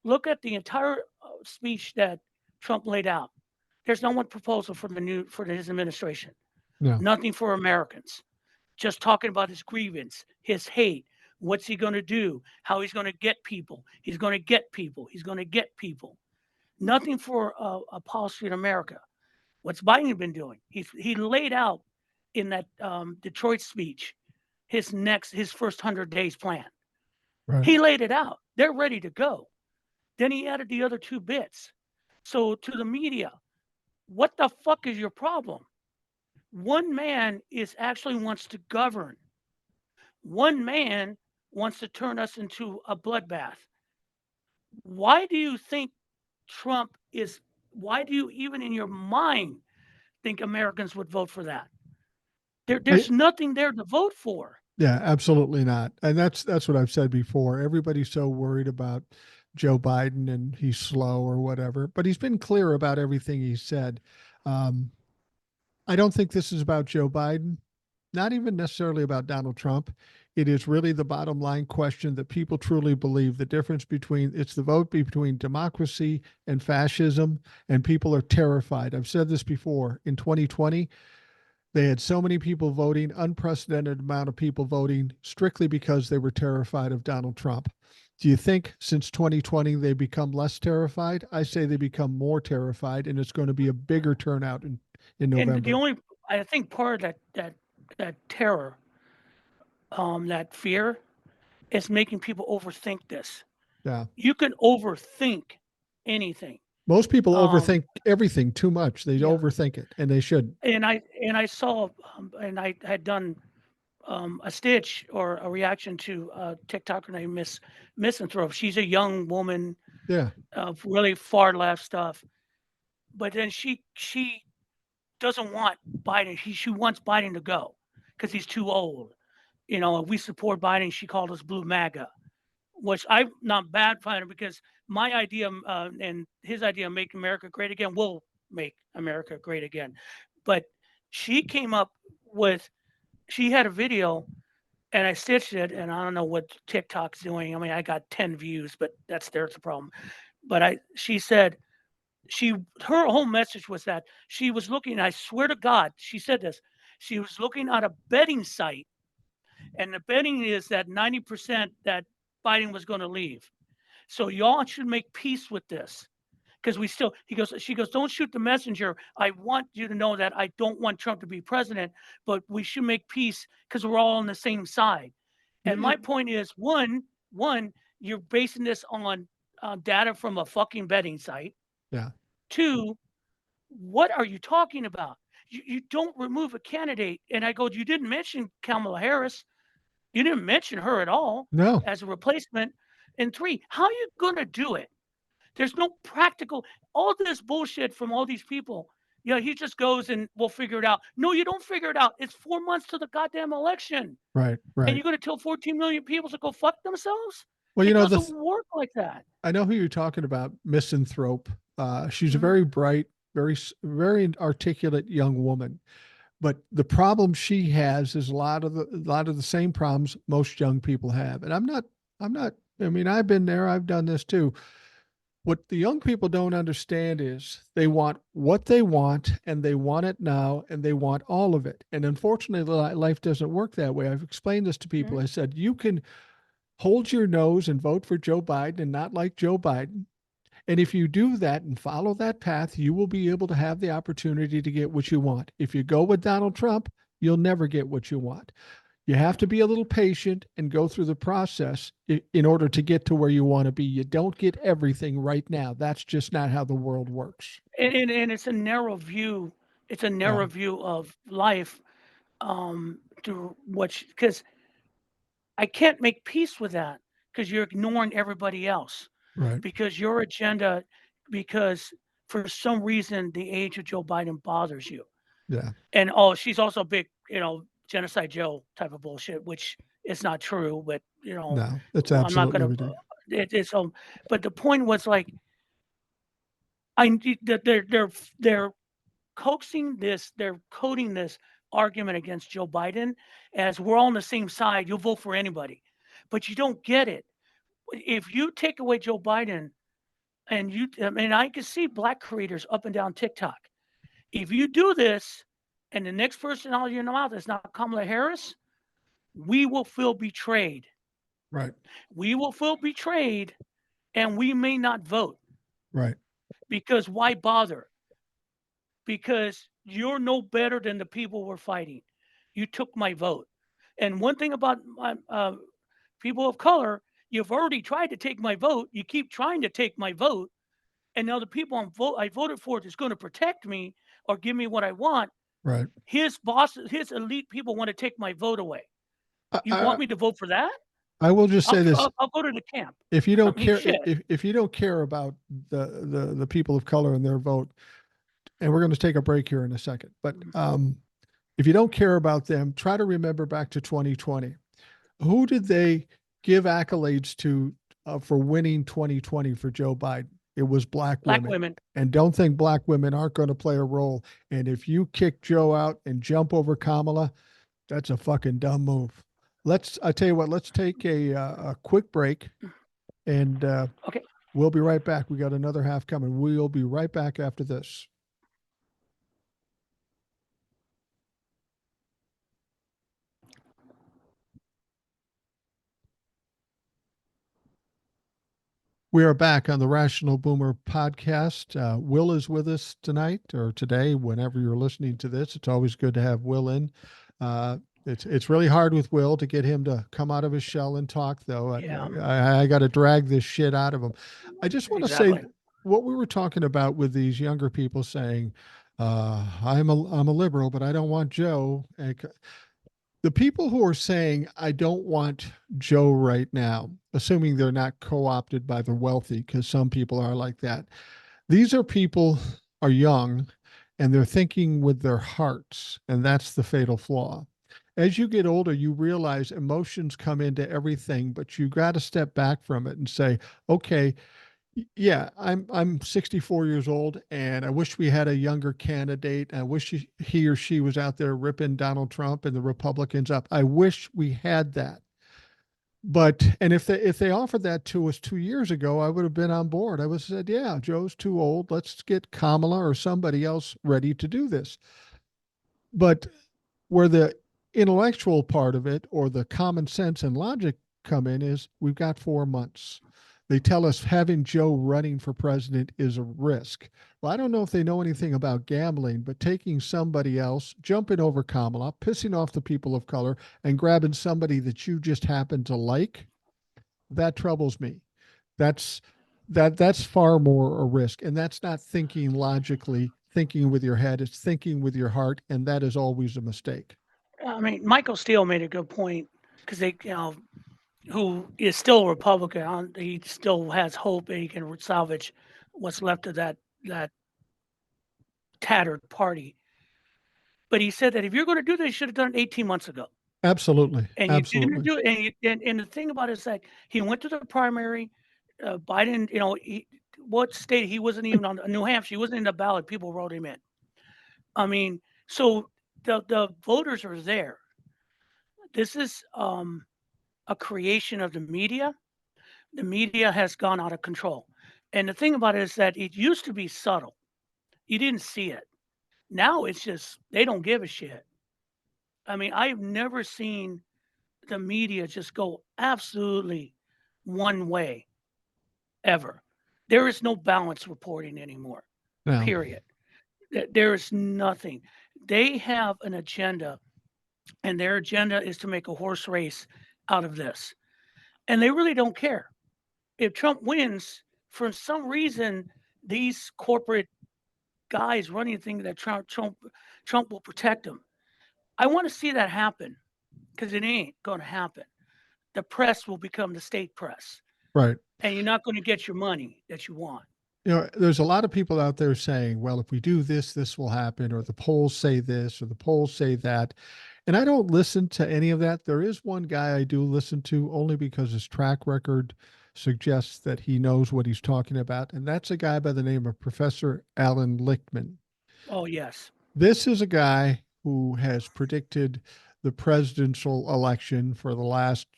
look at the entire speech that Trump laid out. There's no one proposal for his administration. No. Nothing for Americans. Just talking about his grievance, his hate. What's he going to do? How he's going to get people? He's going to get people. He's going to get people. Nothing for a policy in America. What's Biden been doing? He laid out in that Detroit speech his first 100 days plan. Right. He laid it out. They're ready to go. Then he added the other two bits. So to the media, what the fuck is your problem? One man actually wants to govern. One man wants to turn us into a bloodbath. Why do you think Trump is? Why do you even in your mind think Americans would vote for that? There's nothing there to vote for. Yeah, absolutely not. And that's what I've said before. Everybody's so worried about Joe Biden and he's slow or whatever, but he's been clear about everything he said. Um, I don't think this is about Joe Biden, not even necessarily about Donald Trump. It is really the bottom line question that people truly believe the difference between it's the vote between democracy and fascism, and people are terrified. I've said this before. In 2020, they had so many people voting, unprecedented amount of people voting, strictly because they were terrified of Donald Trump. Do you think since 2020 they become less terrified? I say they become more terrified, and it's going to be a bigger turnout in And the November. only, I think, part of that terror, that fear, is making people overthink this. Yeah. You can overthink anything. Most people Um, overthink everything too much. They yeah, overthink it, and they should. and I saw, and I had done a stitch or a reaction to a TikToker named Miss Misanthrope. She's a young woman Yeah. of really far left stuff, but then she doesn't want Biden. She wants Biden to go because he's too old. We support Biden. She called us blue MAGA, which I'm not bad fighting because my idea and his idea of make America great again will make America great again. But she came up with, she had a video and I stitched it, and I don't know what TikTok's doing. I mean, I got 10 views, but there's the problem. But she said she her whole message was that she was looking. I swear to God, she said this. She was looking at a betting site, and the betting is that 90% that Biden was going to leave. So y'all should make peace with this because she goes, don't shoot the messenger. I want you to know that I don't want Trump to be president, but we should make peace because we're all on the same side. You, And my you, point is, one, you're basing this on data from a fucking betting site. yeah. Two, what are you talking about? You don't remove a candidate. And I go, you didn't mention Kamala Harris. You didn't mention her at all No. as a replacement. And three, how are you going to do it? There's no practical, all this bullshit from all these people. He just goes and we'll figure it out. No, you don't figure it out. It's 4 months to the goddamn election. Right. And Right. you're going to tell 14 million people to go fuck themselves? Well, It doesn't work like that. I know who you're talking about, Misanthrope. She's a Mhm. very bright, very articulate young woman. But the problem she has is a lot of the same problems most young people have. And I'm not. I mean, I've been there. I've done this too. What the young people don't understand is they want what they want and they want it now and they want all of it. And unfortunately, life doesn't work that way. I've explained this to people. Mhm. I said, you can hold your nose and vote for Joe Biden and not like Joe Biden. And if you do that and follow that path, you will be able to have the opportunity to get what you want. If you go with Donald Trump, you'll never get what you want. You have to be a little patient and go through the process in order to get to where you want to be. You don't get everything right now. That's just not how the world works. And it's a narrow view. It's a Yeah, narrow view of life. To what, because I can't make peace with that because you're ignoring everybody else right. because your agenda, because for some reason the age of Joe Biden bothers you. Yeah, And oh, she's also big, genocide Joe type of bullshit, which is not true. But no, it's I'm not absolutely gonna. ridiculous. It's But the point was like, they're coaxing this, they're coding this argument against Joe Biden as we're all on the same side. You'll vote for anybody, but you don't get it. If you take away Joe Biden, and I mean, I can see black creators up and down TikTok. If you do this, and the next person out of your mouth is not Kamala Harris, we will feel betrayed. Right, We will feel betrayed, and we may not vote right, because why bother? Because you're no better than the people we're fighting. You took my vote. And one thing about people of color, you've already tried to take my vote. You keep trying to take my vote. And now the people I voted for is going to protect me or give me what I want. right. His bosses, his elite people want to take my vote away. I, You want I, me to vote for that? I will just say this: I'll go to the camp. if you I don't mean, care, shit. if you don't care about the people of color and their vote, and we're going to take a break here in a second, but if you don't care about them, try to remember back to 2020. Who did they give accolades to for winning 2020 for Joe Biden? It was black Black women. women. And don't think black women aren't going to play a role. And if you kick Joe out and jump over Kamala, that's a fucking dumb move. I tell you what, let's take a quick break and Okay. we'll be right back. We got another half coming. We'll be right back after this. We are back on the Rational Boomer podcast. Will is with us tonight or today, whenever you're listening to this. It's always good to have Will in. It's really hard with Will to get him to come out of his shell and talk, though. Yeah. I got to drag this shit out of him. I just want to say Exactly. what we were talking about with these younger people saying, I'm a liberal, but I don't want Joe. The people who are saying, I don't want Joe right now, assuming they're not co opted by the wealthy, because some people are like that, these are people are young and they're thinking with their hearts. And that's the fatal flaw. As you get older, you realize emotions come into everything, but you got to step back from it and say, okay, Yeah, I'm 64 years old, and I wish we had a younger candidate. I wish he or she was out there ripping Donald Trump and the Republicans up. I wish we had that. But and if they offered that to us 2 years ago, I would have been on board. I would have said, "Yeah, Joe's too old. Let's get Kamala or somebody else ready to do this." But where the intellectual part of it or the common sense and logic come in is we've got 4 months. They tell us having Joe running for president is a risk. Well, I don't know if they know anything about gambling, but taking somebody else, jumping over Kamala, pissing off the people of color, and grabbing somebody that you just happen to like, that troubles me. That's that's far more a risk. And that's not thinking logically, thinking with your head, it's thinking with your heart, and that is always a mistake. I mean, Michael Steele made a good point because who is still a Republican. He still has hope that he can salvage what's left of that tattered party. But he said that if you're going to do this, you should have done it 18 months ago. Absolutely. And you didn't Absolutely. do it. And the thing about it is that he went to the primary. Biden, what state he wasn't even on New Hampshire. He wasn't in the ballot. People wrote him in. I mean, so the voters are there. This is a creation of the media. The media has gone out of control. And the thing about it is that it used to be subtle. You didn't see it. Now it's just they don't give a shit. I mean, I've never seen the media just go absolutely one way ever. There is no balance reporting anymore. Now, Period. There is nothing. They have an agenda, and their agenda is to make a horse race out of this. And they really don't care. If Trump wins, for some reason, these corporate guys running think that Trump will protect them. I want to see that happen because it ain't going to happen. The press will become the state press, right. and you're not going to get your money that you want. There's a lot of people out there saying, well, if we do this, this will happen, or the polls say this, or the polls say that. And I don't listen to any of that. There is one guy I do listen to only because his track record suggests that he knows what he's talking about. And that's a guy by the name of Professor Alan Lichtman. Oh yes. This is a guy who has predicted the presidential election for the last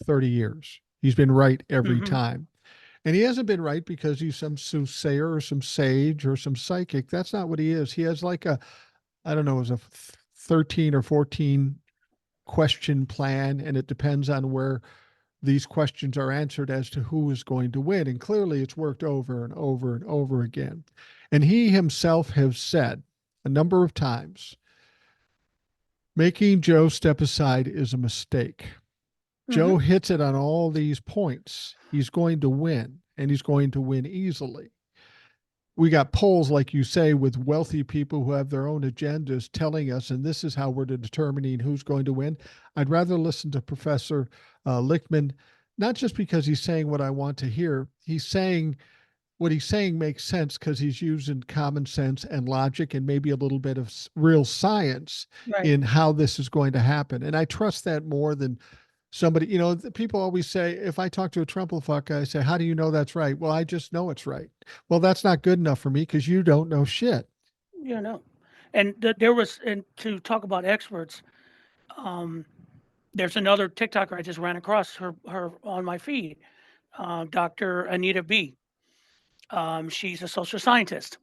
30 years. He's been right every Hmm. time. And he hasn't been right because he's some soothsayer or some sage or some psychic. That's not what he is. He has like I don't know, it was a 13 or 14 question plan, and it depends on where these questions are answered as to who is going to win. And clearly it's worked over and over and over again. And he himself has said a number of times making Joe step aside is a mistake. Joe Hmm. hits it on all these points. He's going to win, and he's going to win easily. We got polls, like you say, with wealthy people who have their own agendas telling us, and this is how we're determining who's going to win. I'd rather listen to Professor Lichtman, not just because he's saying what I want to hear. He's saying what he's saying makes sense because he's using common sense and logic and maybe a little bit of real science Right. in how this is going to happen. And I trust that more than somebody, people always say, if I talk to a Trumplefuck, I say, how do you know that's right? Well, I just know it's right. Well, that's not good enough for me because you don't know shit. You know. And there was, and to talk about experts, um, there's another TikToker I just ran across her on my feed, Dr. Anita B. She's a social scientist,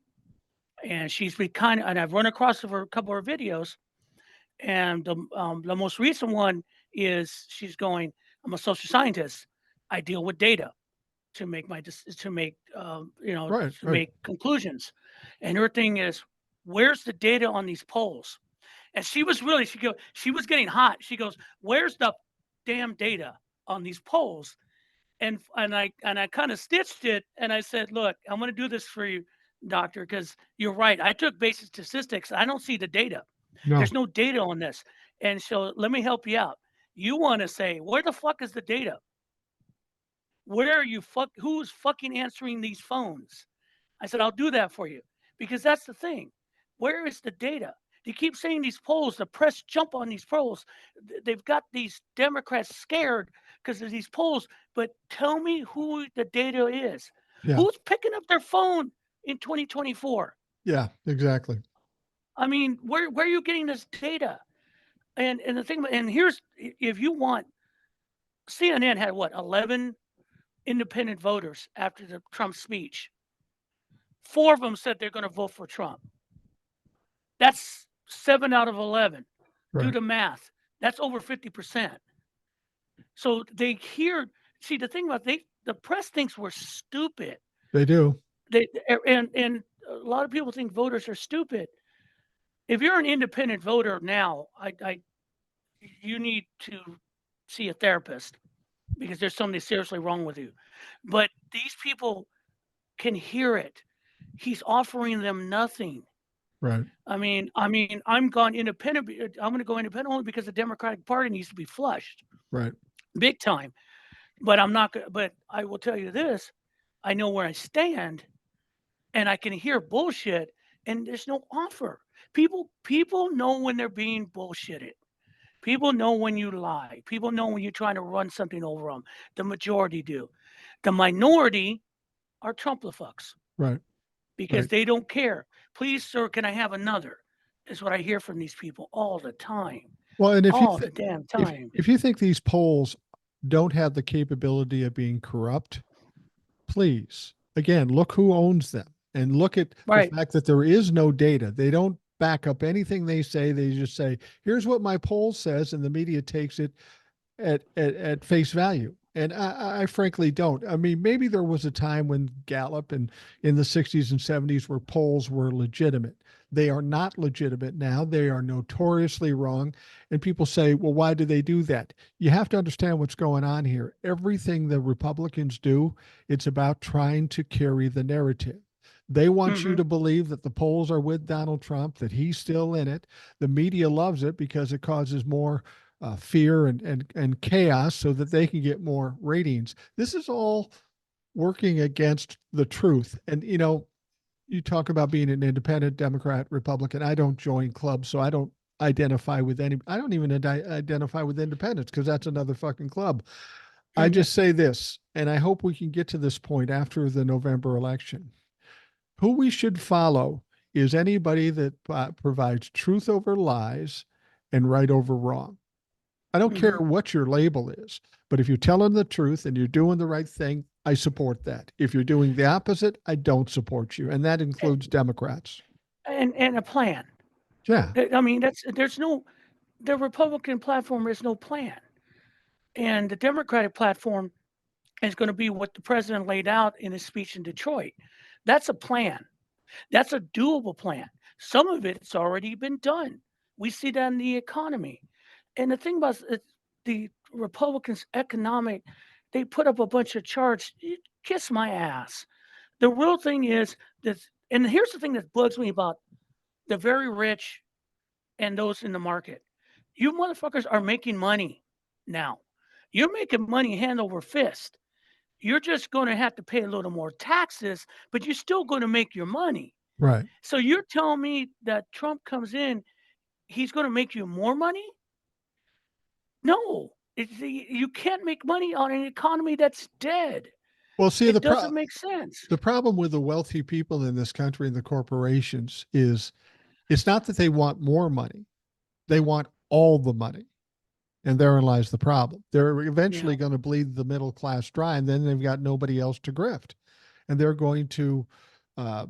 and she's been and I've run across her for a couple of her videos. And the most recent one is she's going, I'm a social scientist. I deal with data to make to make Right, to right. make conclusions. And her thing is, where's the data on these polls? And she was getting hot. She goes, where's the damn data on these polls? And I kind of stitched it, and I said, look, I'm going to do this for you, doctor, because you're right. I took basic statistics. I don't see the data. No, There's no data on this. And so let me help you out. You want to say, where the fuck is the data? Where are you who's fucking answering these phones? I said, I'll do that for you. Because that's the thing. Where is the data? They keep saying these polls, the press jump on these polls. They've got these Democrats scared because of these polls. But tell me who the data is. Yeah. Who's picking up their phone in 2024? Yeah, exactly. I mean, where are you getting this data? And the thing, and here's, if you want, CNN had what, 11 independent voters after the Trump speech. 4 of them said they're going to vote for Trump. That's 7 out of 11. Do Right. the math. That's over 50%. So they hear. See, the thing about the press thinks we're stupid. They do. And a lot of people think voters are stupid. If you're an independent voter now, you need to see a therapist because there's something seriously wrong with you. But these people can hear it. He's offering them nothing. Right. I'm gone independent. I'm going to go independent only because the Democratic Party needs to be flushed, Right. big time. But I'm not. But I will tell you this: I know where I stand, and I can hear bullshit, and there's no offer. People know when they're being bullshitted. People know when you lie. People know when you're trying to run something over them. The majority do. The minority are Trump-la-fucks Right. because Right. they don't care. Please, sir, can I have another? Is what I hear from these people all the time. Well, and All the damn time. if you think these polls don't have the capability of being corrupt, please, again, look who owns them and look at the Right. fact that there is no data. They don't back up anything they say. They just say, here's what my poll says, and the media takes it at face value. And I frankly don't. I mean, maybe there was a time when Gallup and in the 60s and 70s where polls were legitimate. They are not legitimate now. They are notoriously wrong. And people say, well, why do they do that? You have to understand what's going on here. Everything the Republicans do, it's about trying to carry the narrative. They want you Mm-hmm. to believe that the polls are with Donald Trump, that he's still in it. The media loves it because it causes more fear and chaos so that they can get more ratings. This is all working against the truth. And, you talk about being an independent Democrat, Republican. I don't join clubs, so I don't identify with any. I don't even identify with independents because that's another fucking club. I Mm-hmm. just say this, and I hope we can get to this point after the November election. Who we should follow is anybody that provides truth over lies and right over wrong. I don't care Mm-hmm. what your label is, but if you're telling the truth and you're doing the right thing, I support that. If you're doing the opposite, I don't support you. And that includes Democrats. And a plan. Yeah. I mean, there's no, the Republican platform is no plan, and the Democratic platform is going to be what the president laid out in his speech in Detroit. That's a plan. That's a doable plan. Some of it's already been done. We see that in the economy. And the thing about the Republicans' economic, they put up a bunch of charts. Kiss my ass. The real thing is that, and here's the thing that bugs me about the very rich and those in the market. You motherfuckers are making money now. You're making money hand over fist. You're just going to have to pay a little more taxes, but you're still going to make your money. Right. So you're telling me that Trump comes in, he's going to make you more money? No, you can't make money on an economy that's dead. Well, see, It doesn't make sense. the problem with the wealthy people in this country and the corporations is it's not that they want more money, they want all the money. And therein lies the problem. They're Yeah, eventually going to bleed the middle class dry, and then they've got nobody else to grift. And they're going to uh,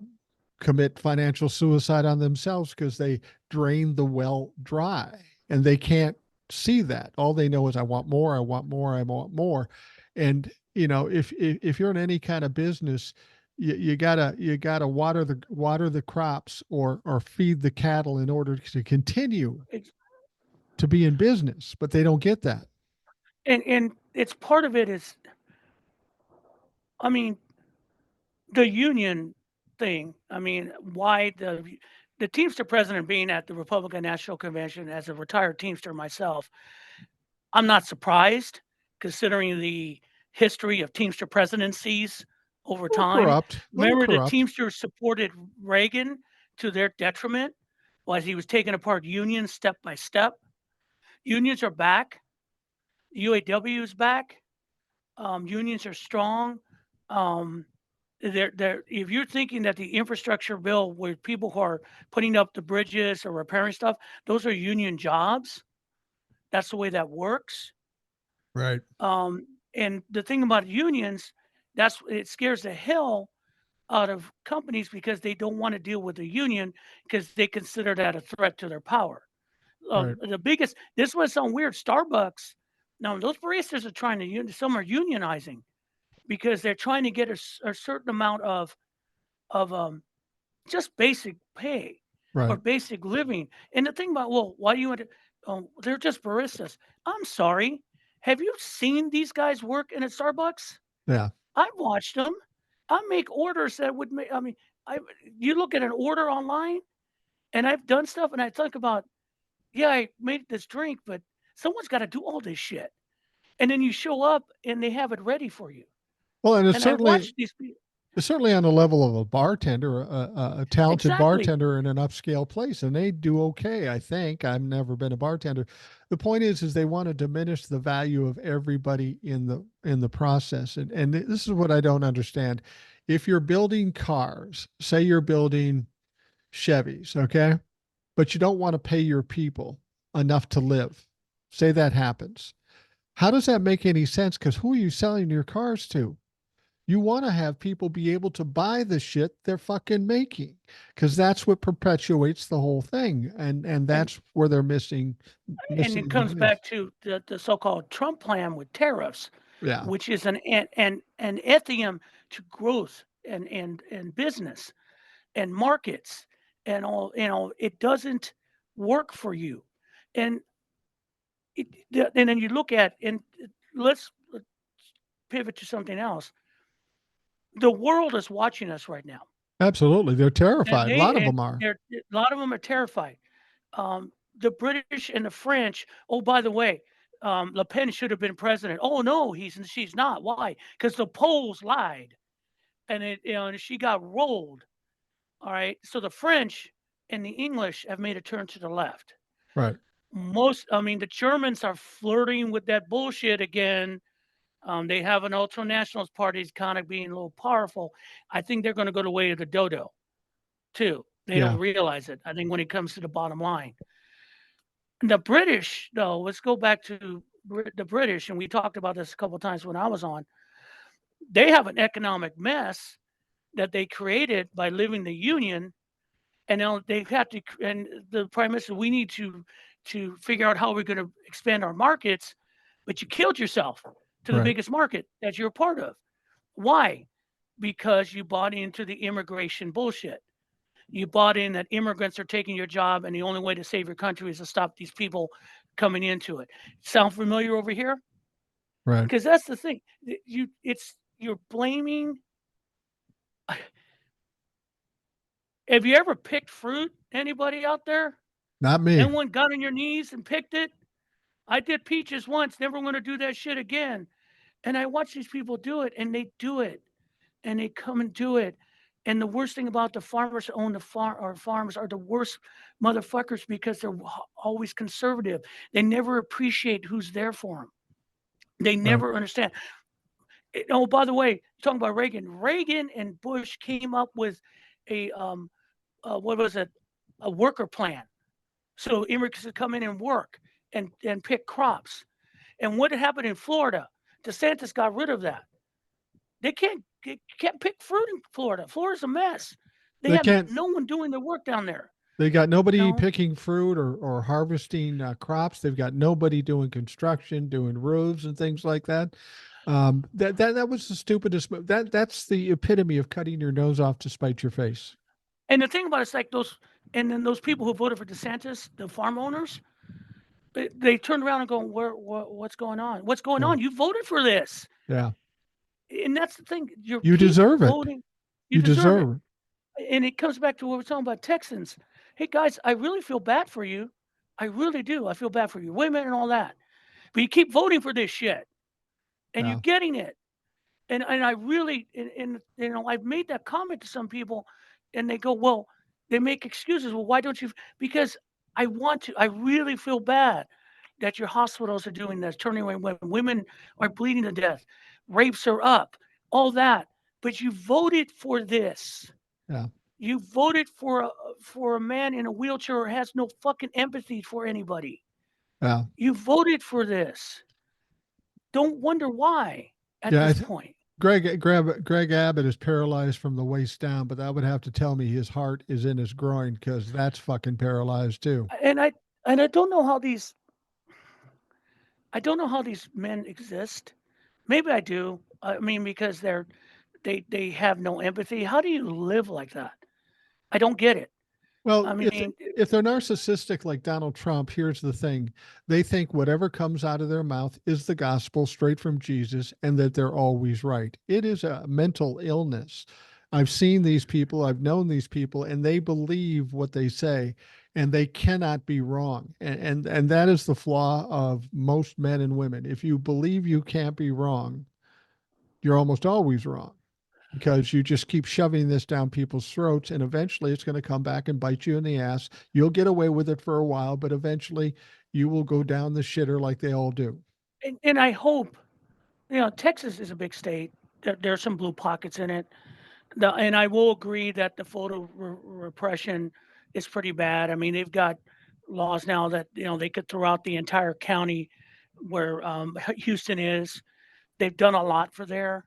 commit financial suicide on themselves because they drain the well dry and they can't see that. All they know is, I want more, I want more, I want more. And, if you're in any kind of business, you gotta water the crops or feed the cattle in order to continue it's, to be in business, but they don't get that. and it's part of it is, I mean, the union thing. I mean, why the Teamster president being at the Republican National Convention as a retired Teamster myself, I'm not surprised considering the history of Teamster presidencies over time. Little Remember, the corrupt. Teamsters supported Reagan to their detriment as he was taking apart unions step by step. Unions are back. UAW is back. Unions are strong. Um, They're if you're thinking that the infrastructure bill where people who are putting up the bridges or repairing stuff, those are union jobs. That's the way that works. Right. Um, and the thing about unions, that's it scares the hell out of companies because they don't want to deal with the union because they consider that a threat to their power. Right. The biggest this was some weird Starbucks. Now those baristas are trying to some are unionizing because they're trying to get a certain amount of just basic pay or Right. basic living. And the thing about, well, why do you want to? They're just baristas. I'm sorry. Have you seen these guys work in a Starbucks? Yeah. I've watched them. I make orders that would make. I mean, I you look at an order online, and I've done stuff, and I think about, yeah, I made this drink, but someone's got to do all this shit. And then you show up, and they have it ready for you. Well, and And I watch these people. it's certainly on the level of a bartender, a talented Exactly. bartender in an upscale place, and they do okay. I think I've never been a bartender. The point is they want to diminish the value of everybody in the process, and this is what I don't understand. If you're building cars, say you're building Chevys, okay, but you don't want to pay your people enough to live. Say that happens. How does that make any sense? Because who are you selling your cars to? You want to have people be able to buy the shit they're fucking making because that's what perpetuates the whole thing, and And that's where they're and it missing the comes news. back to the so-called Trump plan with tariffs, Yeah. which is an ethium to growth and business and markets and all. It doesn't work for you, and and then you look at and let's pivot to something else. The world is watching us right now, Absolutely, they're and terrified. A lot of them are. a lot of them are terrified. The British and the French. Oh, by the way, Le Pen should have been president. Oh no, she's not. Why? Because the polls lied, and and she got rolled. All right. So the French and the English have made a turn to the left. Right. I mean, the Germans are flirting with that bullshit again. They have an ultra nationalist party kind of being a little powerful. I think they're going to go the way of the dodo too. They don't Yeah. realize it. I think when it comes to the bottom line. The British, though, let's go back to the British, and we talked about this a couple of times when I was on. They have an economic mess that they created by leaving the union, and now they've had to. And the prime minister, we need to figure out how we're going to expand our markets, but you killed yourself to the Right. biggest market that you're a part of. Why? Because you bought into the immigration bullshit. You bought in that immigrants are taking your job, and the only way to save your country is to stop these people coming into it. Sound familiar over here? Right. Because that's the thing. You're blaming. Have you ever picked fruit? Anybody out there? Not me. Anyone got on your knees and picked it? I did peaches once. Never want to do that shit again. And I watch these people do it, and they do it, and they come and do it. And the worst thing about the farmers who own the farm or farms are the worst motherfuckers because they're always conservative. They never appreciate who's there for them. They Right. never understand. Oh, by the way, talking about Reagan. Reagan and Bush came up with a what was it? A worker plan. So immigrants could come in and work and pick crops. And what happened in Florida? DeSantis got rid of that. They can't pick fruit in Florida. Florida's a mess. They They have can't. no one doing the work down there. They got You nobody know, picking fruit or harvesting crops. They've got nobody doing construction, doing roofs and things like that. That was the stupidest move. That's the epitome of cutting your nose off to spite your face. and the thing about it's like those, and then those people who voted for DeSantis, the farm owners, they turned around and go, what's going on? What's going Yeah. on? You voted for this, Yeah. and that's the thing. You You keep deserve it. voting. You You deserve it, deserve it. and it comes back to what we're talking about Texans. Hey guys, I really feel bad for you. I really do. I feel bad for your women and all that. But you keep voting for this shit, and you're Yeah. getting it. And I really and I've made that comment to some people, and they go, well, they make excuses. Well, why don't you? Because I want to. I really feel bad that your hospitals are doing this, turning away women. Women are bleeding to death. Rapes are up. All that. but you voted for this. Yeah. You voted for a man in a wheelchair who has no fucking empathy for anybody. Yeah. You voted for this. Don't wonder why at Yeah. this point. Greg Abbott is paralyzed from the waist down, but that would have to tell me his heart is in his groin because that's fucking paralyzed too. And I don't know how these men exist. Maybe I do. I mean, because they have no empathy. How do you live like that? I don't get it. Well, I mean, if they're narcissistic like Donald Trump, here's the thing. They think whatever comes out of their mouth is the gospel straight from Jesus and that they're always right. It is a mental illness. I've seen these people, I've known these people, and they believe what they say and they cannot be wrong. And that is the flaw of most men and women. If you believe you can't be wrong, you're almost always wrong because you just keep shoving this down people's throats and eventually it's going to come back and bite you in the ass. You'll get away with it for a while, but eventually you will go down the shitter like they all do. and I hope, Texas is a big state. There's some blue pockets in it. And I will agree that the photo repression is pretty bad. I mean, they've got laws now that they could throw out the entire county where Houston is. They've done a lot for there.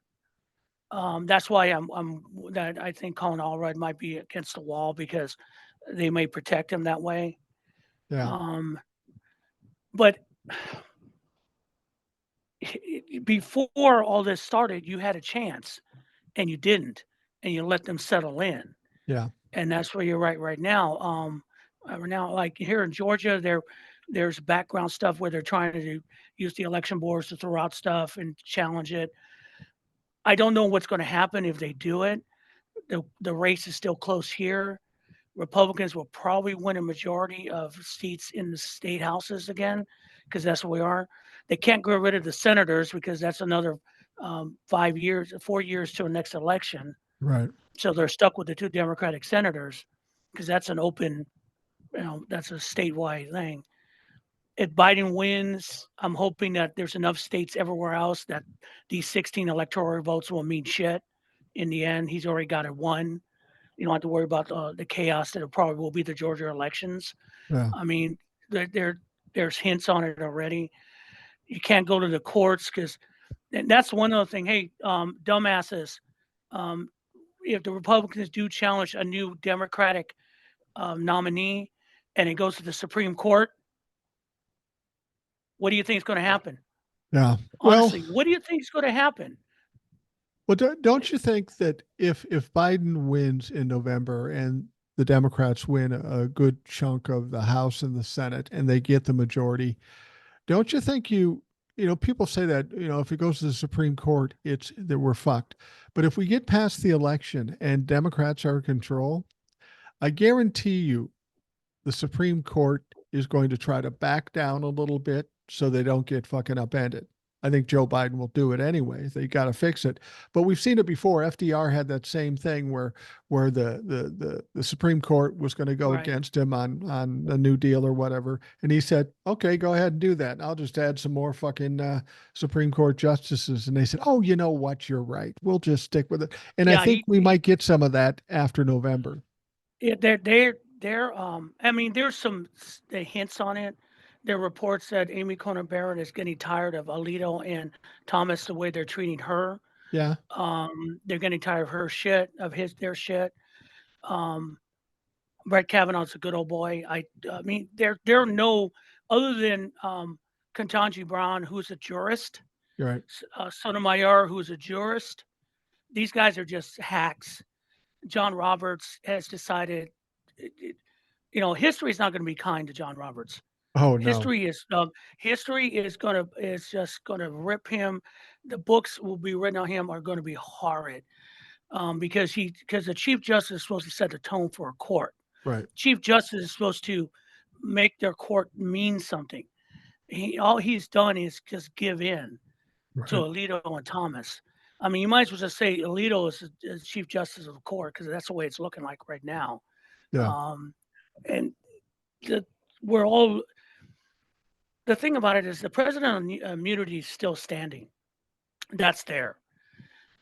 That's why that I think Colin Allred might be against the wall because they may protect him that way. Yeah. Um, but before all this started, you had a chance and you didn't, and you let them settle in. Yeah. And that's where you're right now. Right now, like here in Georgia, there's background stuff where they're trying to use the election boards to throw out stuff and challenge it. I don't know what's going to happen if they do it. The race is still close here. Republicans will probably win a majority of seats in the state houses again, because that's where we are. They can't get rid of the senators because that's another 5 years, 4 years to the next election. Right. So they're stuck with the two Democratic senators because that's an open, that's a statewide thing. If Biden wins, I'm hoping that there's enough states everywhere else that these 16 electoral votes will mean shit. In the end, he's already got it won. You don't have to worry about the chaos that it probably will be the Georgia elections. Yeah. I mean, there's hints on it already. You can't go to the courts because that's one other thing. Hey, dumbasses, um, if the Republicans do challenge a new Democratic nominee and it goes to the Supreme Court, what do you think is going to happen? Yeah. Well, Honestly, what do you think is going to happen? well, don't you think that if Biden wins in November and the Democrats win a good chunk of the House and the Senate and they get the majority, don't you think people say that, if it goes to the Supreme Court, it's that we're fucked. But if we get past the election and Democrats are in control, I guarantee you the Supreme Court is going to try to back down a little bit so they don't get fucking upended. I think Joe Biden will do it anyway. They got to fix it. But we've seen it before. FDR had that same thing where the Supreme Court was going to go Right. against him on a New Deal or whatever, and he said, "Okay, go ahead and do that. I'll just add some more fucking Supreme Court justices." And they said, "Oh, you know what? You're right. We'll just stick with it." And I Yeah, think we might get some of that after November. they're I mean, there's some the hints on it. There are reports that Amy Coney Barrett is getting tired of Alito and Thomas the way they're treating her. Yeah. They're getting tired of her shit, of their shit. Um, Brett Kavanaugh's a good old boy. I mean, there are no other than Ketanji Brown, who's a jurist, You're right. Sotomayor, who's a jurist. These guys are just hacks. John Roberts has decided, history is not going to be kind to John Roberts. Oh no. History is just gonna rip him. The books will be written on him are going to be horrid, because the chief justice is supposed to set the tone for a court. Right. Chief justice is supposed to make their court mean something. All he's done is just give in to Right. Alito and Thomas. I mean, you might as well just say Alito is chief justice of the court because that's the way it's looking like right now. Yeah. Um, and the, we're all the thing about it is the president immunity is still standing. That's there.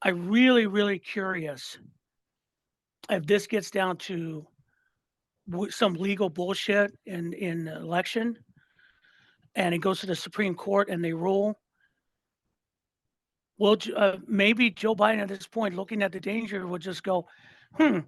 I really, really curious if this gets down to some legal bullshit in the election, and it goes to the Supreme Court and they rule. Well, maybe Joe Biden at this point, looking at the danger, would just go, "Hmm,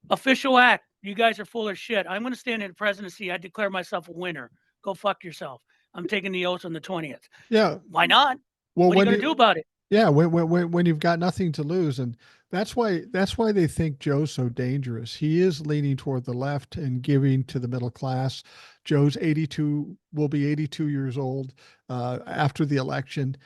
official act. You guys are full of shit. I'm going to stand in the presidency. I declare myself a winner. Go fuck yourself. I'm taking the oath on the 20th." Yeah. Why not? Well, What are you when going to do you about it? yeah, when you've got nothing to lose, and that's why they think Joe's so dangerous. He is leaning toward the left and giving to the middle class. Joe's 82, will be 82 years old after the election.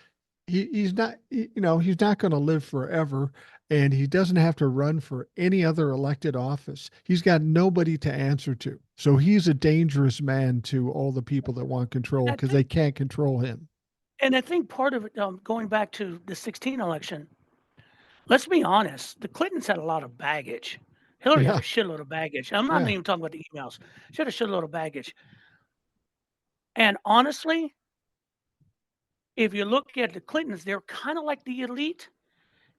He's not, he's not going to live forever, and he doesn't have to run for any other elected office. He's got nobody to answer to. So he's a dangerous man to all the people that want control And I because they think, can't control him. and I think part of it, going back to the 16 election, let's be honest, the Clintons had a lot of baggage. Hillary had a Yeah, shitload of baggage. I'm not yeah. even talking about the emails. She had a shitload of baggage. And honestly, if you look at the Clintons, they're kind of like the elite,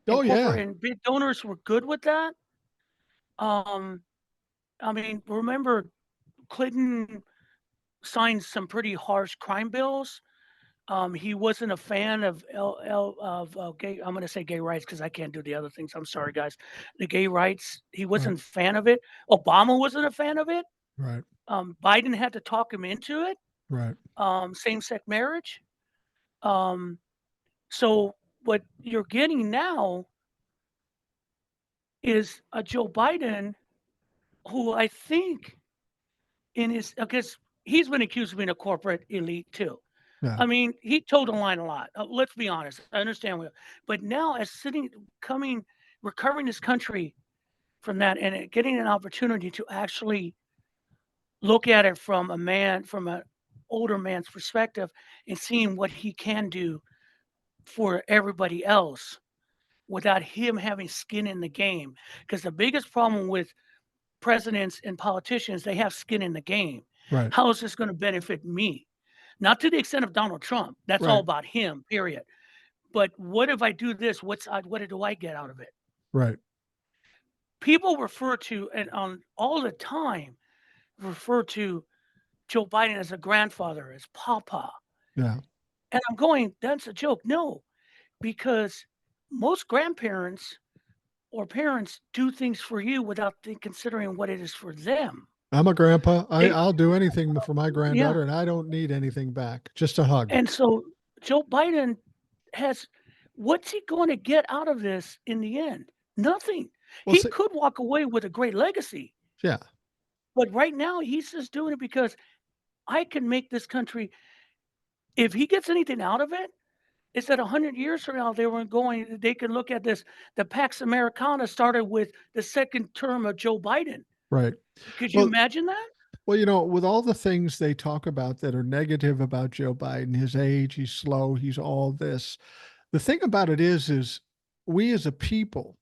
and Oh corporate yeah, and big donors were good with that. Um, I mean, remember Clinton signed some pretty harsh crime bills. He wasn't a fan of gay. I'm going to say gay rights because I can't do the other things. I'm sorry, guys. The gay rights. He right, wasn't a fan of it. Obama wasn't a fan of it. right, Biden had to talk him into it. right. Same-sex marriage. Um, so what you're getting now is a Joe Biden who I think in his because he's been accused of being a corporate elite too. Yeah, I mean, he toed the line a lot. Let's be honest. I understand, but now as recovering this country from that, and getting an opportunity to actually look at it from an older man's perspective, and seeing what he can do for everybody else without him having skin in the game. Because the biggest problem with presidents and politicians, they have skin in the game. right, How is this going to benefit me? Not to the extent of Donald Trump. That's all right, about him, period. But what if I do this? What do I get out of it? right. People refer to, and on all the time, refer to Joe Biden as a grandfather, as Papa. Yeah. And I'm going, that's a joke. No, because most grandparents or parents do things for you without considering what it is for them. I'm a grandpa. They, I'll do anything for my yeah. granddaughter, and I don't need anything back. Just a hug. And so Joe Biden has, what's he going to get out of this in the end? Nothing. Well, He see, could walk away with a great legacy, yeah, but right now he's just doing it because I can make this country. If he gets anything out of it, is that 100 years from now they can look at this. The Pax Americana started with the second term of Joe Biden. right. Could you Well, imagine that? Well, with all the things they talk about that are negative about Joe Biden, his age, he's slow, he's all this. The thing about it is we as a people,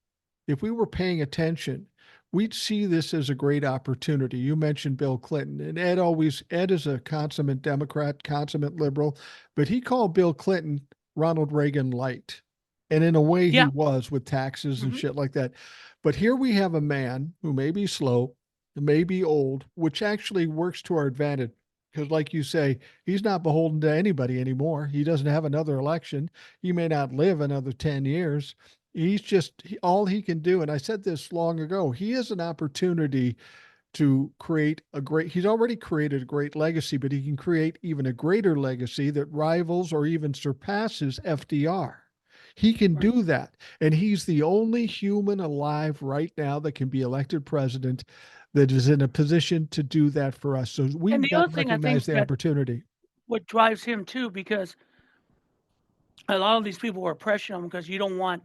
if we were paying attention, we'd see this as a great opportunity. You mentioned Bill Clinton, and Ed is a consummate Democrat, consummate liberal, but he called Bill Clinton Ronald Reagan light. And in a way, he Yeah. was with taxes and Mhm. shit like that. But here we have a man who may be slow, may be old, which actually works to our advantage. Because, like you say, he's not beholden to anybody anymore. He doesn't have another election. He may not live another 10 years. He's just all he can do. And I said this long ago. He has an opportunity to create he's already created a great legacy, but he can create even a greater legacy that rivals or even surpasses FDR. He can Right. do that. And he's the only human alive right now that can be elected president that is in a position to do that for us. So And we've the got other to thing I recognize think the that opportunity. what drives him too, because a lot of these people are pressuring him because you don't want.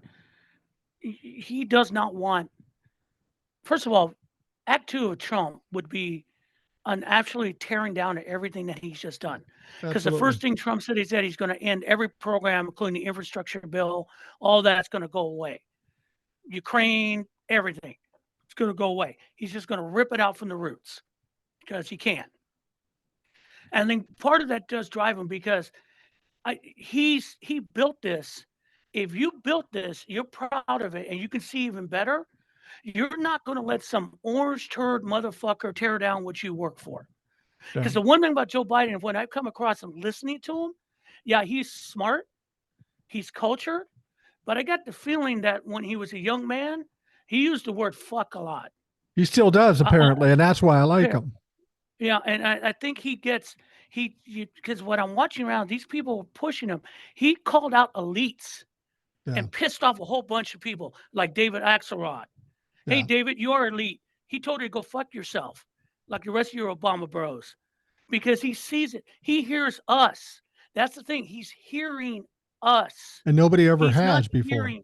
He does not want. First of all, Act Two of Trump would be an absolutely tearing down of everything that he's just done. Because the Absolutely. first thing Trump said, he said he's going to end every program, including the infrastructure bill. All that's going to go away. Ukraine, everything. It's going to go away. He's just going to rip it out from the roots because he can. And I think part of that does drive him because he built this if you built this, you're proud of it, and you can see even better, you're not going to let some orange turd motherfucker tear down what you work for. Yeah. Because the one thing about Joe Biden, when I come across him listening to him, yeah, he's smart, he's cultured, but I got the feeling that when he was a young man, he used the word fuck a lot. He still does, Uh, apparently, and that's why I like yeah, him. yeah, and I think he gets because what I'm watching around, these people were pushing him. He called out elites Yeah. and pissed off a whole bunch of people like David Axelrod. Hey, Yeah. David, you're elite. He told you to go fuck yourself, like the rest of your Obama bros, because he sees it. He hears us. That's the thing. He's hearing us. And nobody ever He's not has before. hearing,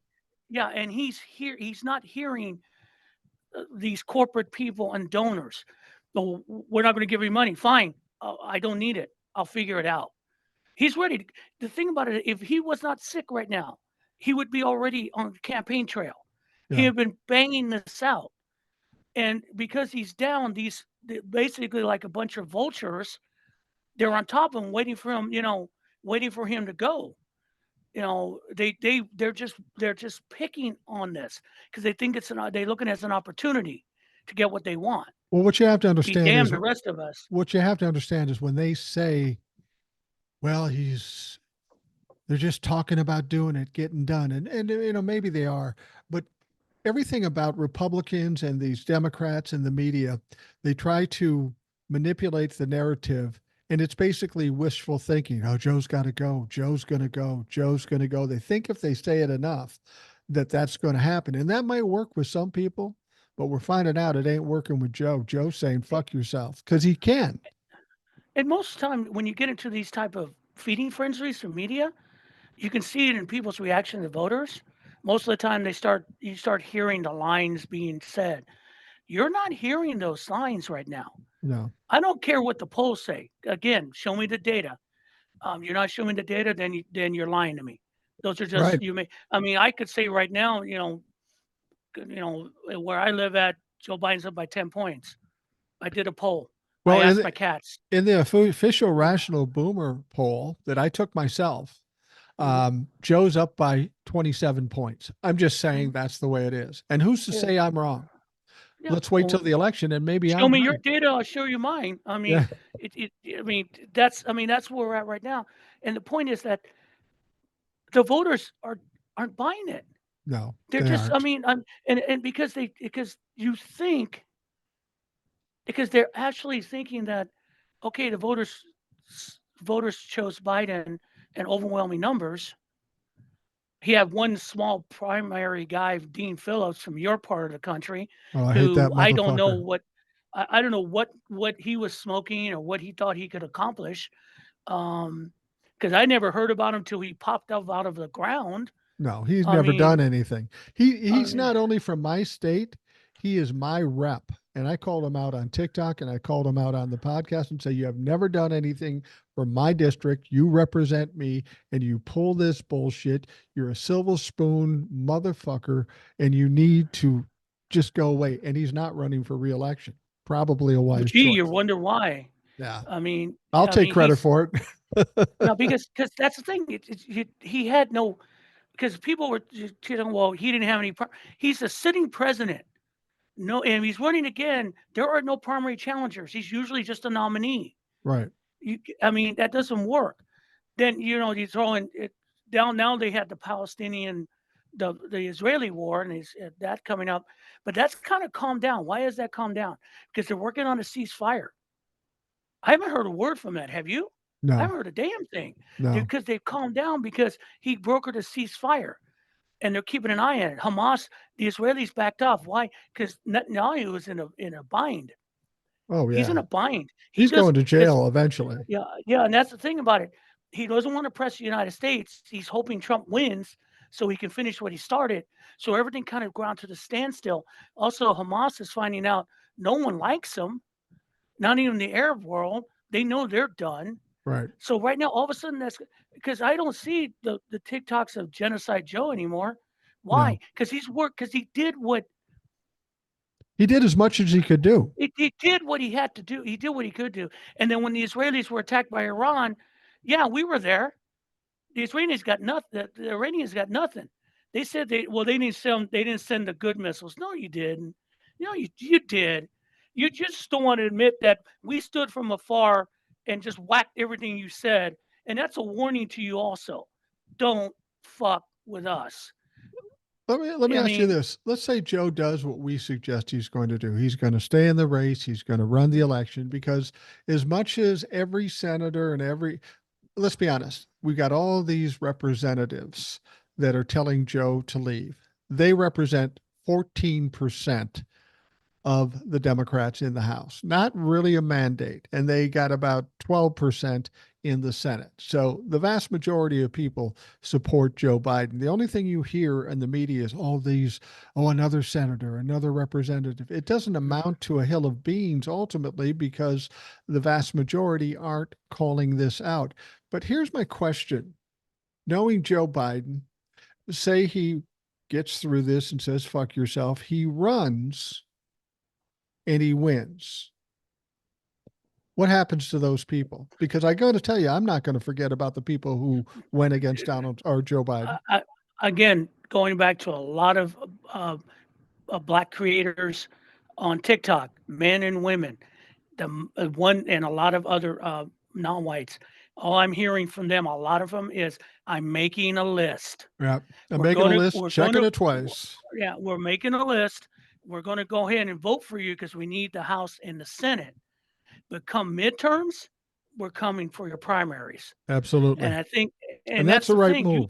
yeah, and he's not hearing these corporate people and donors. No, we're not going to give you money. Fine. I don't need it. I'll figure it out. He's ready. The thing about it, if he was not sick right now, he would be already on the campaign trail. He Yeah. had been banging this out. And because he's down, these basically like a bunch of vultures, they're on top of him, waiting for him, waiting for him to go. They're just picking on this because they think they're looking as an opportunity to get what they want. Well, what you have to Be understand damned is the rest of us. when they say, well, they're just talking about doing it, getting done. And maybe they are, but everything about Republicans and these Democrats and the media, they try to manipulate the narrative. And it's basically wishful thinking. Oh, Joe's got to go. Joe's going to go. Joe's going to go. They think if they say it enough that that's going to happen. And that might work with some people, but we're finding out it ain't working with Joe. Joe's saying, fuck yourself, because he can. And most of the time, when you get into these type of feeding frenzies from media, you can see it in people's reaction to voters. Most of the time, you start hearing the lines being said. You're not hearing those lines right now. No. I don't care what the polls say. Again, show me the data. You're not showing the data, then you're lying to me. Those are just Right. you may. I mean, I could say right now, where I live at, Joe Biden's up by 10 points. I did a poll. I Well, asked my cats. in the official Rational Boomer poll that I took myself, Mhm, Joe's up by 27 points. I'm just saying mhm. that's the way it is. And who's to Yeah, say I'm wrong? yeah. Let's wait till Well, the election and maybe show I'm me your right. data. I'll show you mine. I mean, Yeah. I mean, that's where we're at right now. And the point is that the voters aren't buying it. No, They're they just. I aren't. mean, and because you think because they're actually thinking that, okay, the voters chose Biden in overwhelming numbers. He had one small primary guy, Dean Phillips, from your part of the country, Oh, I hate that who I don't know motherfucker. I don't know what he was smoking or what he thought he could accomplish. Because I never heard about him till he popped up out of the ground. No, he's I never done mean, anything. I He's mean, not only from my state, he is my rep. And I called him out on TikTok and I called him out on the podcast and say, you have never done anything for my district. You represent me and you pull this bullshit. You're a silver spoon motherfucker and you need to just go away. And he's not running for reelection. Probably a wise gee, you choice. wonder why. Yeah. I mean, I'll take credit he's for it. no because that's the thing. He had no because people were well, he didn't have any. He's a sitting president. No, and he's running again. There are no primary challengers. He's usually just a nominee. Right. I mean, that doesn't work. Then you throw in it down. Now they had the Palestinian, the Israeli war, and that coming up. But that's kind of calmed down. Why has that calmed down? Because they're working on a ceasefire. I haven't heard a word from that. Have you? I No, haven't heard a damn thing. no. Because they've calmed down because he brokered a ceasefire and they're keeping an eye on it. Hamas, the Israelis backed off. Why? Because Netanyahu is in a bind. Oh, He's in yeah. a bind. He He's does going to because jail eventually. yeah, and that's the thing about it. He doesn't want to press the United States. He's hoping Trump wins so he can finish what he started. So everything kind of ground to the standstill. Also, Hamas is finding out no one likes him, not even the Arab world. They know they're done. Right. So right now, all of a sudden, that's because I don't see the TikToks of Genocide Joe anymore. Why? No. Because because he did what He did as much as he could do. he did what he had to do. He did what he could do. And then when the Israelis were attacked by Iran, yeah, we were there. The Iranians got nothing. The Iranians got nothing. They said they didn't send the good missiles. No, you didn't. No, you did. You just don't want to admit that we stood from afar and just whacked everything you said. And that's a warning to you also. Don't fuck with us. Let me I ask you mean, this. Let's say Joe does what we suggest he's going to do. He's going to stay in the race. He's going to run the election because as much as every senator and let's be honest, we got all these representatives that are telling Joe to leave. They represent 14% of the Democrats in the House. Not really a mandate. And they got about 12% in the Senate. So the vast majority of people support Joe Biden. The only thing you hear in the media is all these, oh, another senator, another representative. It doesn't amount to a hill of beans ultimately because the vast majority aren't calling this out. But here's my question. Knowing Joe Biden, say he gets through this and says, fuck yourself, he runs and he wins. What happens to those people? Because I got to tell you, I'm not going to forget about the people who went against Donald or Joe Biden. again, going back to a lot of black creators on TikTok, men and women, the one and a lot of other non-whites. All I'm hearing from them, a lot of them, is I'm making a list. Yeah, I'm making a list, checking it twice. Yeah, we're making a list. We're going to go ahead and vote for you because we need the House and the Senate. But come midterms, we're coming for your primaries. And Absolutely. I think, And and that's that's the the right thing, move.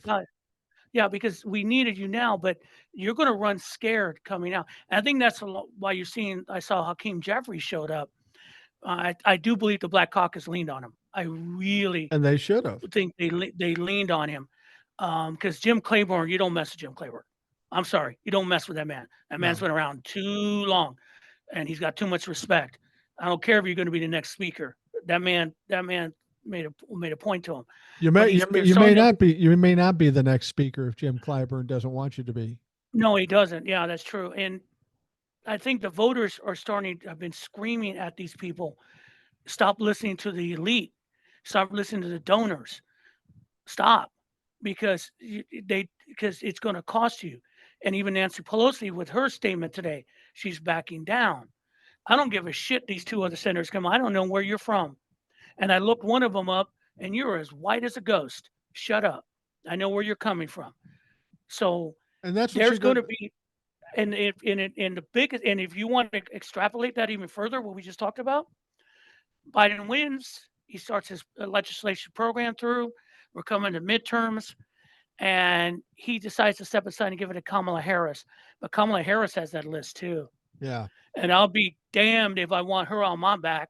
yeah, because we needed you now, but you're going to run scared coming out. And I think that's why you're seeing. I saw Hakeem Jeffries showed up. I do believe the Black Caucus leaned on him. I really And they should have. think they leaned on him because Jim Claiborne, you don't mess with Jim Claiborne. I'm sorry, you don't mess with that man. That man's No. been around too long, and he's got too much respect. I don't care if you're going to be the next speaker. That man made a point to him. You But may he's you, they're you may starting to. not be you may not be the next speaker if Jim Clyburn doesn't want you to be. No, he doesn't. Yeah, that's true. And I think the voters are starting have been screaming at these people. Stop listening to the elite. Stop listening to the donors. Stop, because because it's going to cost you. And even Nancy Pelosi with her statement today, she's backing down. I don't give a shit. These two other senators come. I don't know where you're from. And I looked one of them up, and you're as white as a ghost. Shut up. I know where you're coming from. So And that's what you're there's going going to to. be, and if in the biggest, and if you want to extrapolate that even further, what we just talked about, Biden wins. He starts his legislation program through. We're coming to midterms, and he decides to step aside and give it to Kamala Harris. But Kamala Harris has that list too, Yeah. and I'll be damned if I want her on my back.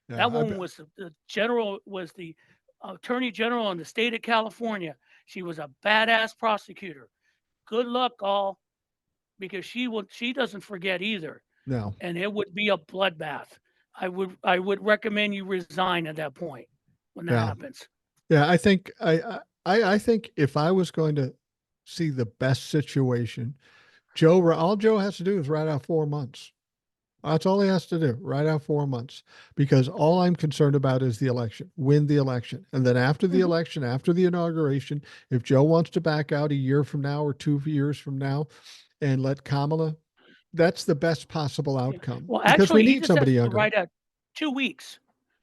Yeah. That woman was the general, was the attorney general in the state of California. She was a badass prosecutor. Good luck, all, because she doesn't forget either, No. and it would be a bloodbath. I would recommend you resign at that point when that Yeah. happens. Yeah. I think if I was going to see the best situation, all Joe has to do is write out 4 months. That's all he has to do. Write out 4 months because all I'm concerned about is the election, win the election. And then after the Mhm. election, after the inauguration, if Joe wants to back out a year from now or 2 years from now and let Kamala, that's the best possible Yeah. outcome Well, because we actually, he need just somebody has to younger. write out 2 weeks,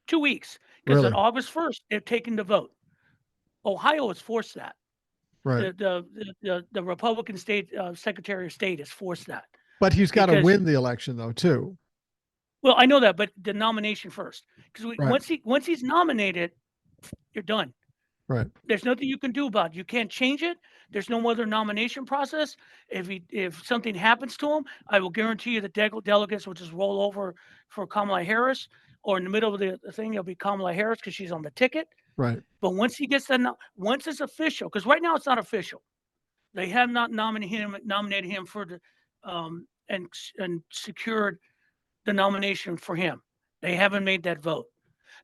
2 weeks, because on Really. August 1st they're taking the vote. Ohio has forced that. Right. The Republican state Secretary of State has forced that But he's got to because, win the election though, too. well, I know that, but the nomination first, because Right. once he's nominated, you're done. Right. There's nothing you can do about it. You can't change it. There's no other nomination process. If something happens to him, I will guarantee you the delegates will just roll over for Kamala Harris, or in the middle of the thing, it'll be Kamala Harris because she's on the ticket. Right. But once he gets that, once it's official, because right now it's not official. They have not nominated him for the and secured the nomination for him. They haven't made that vote.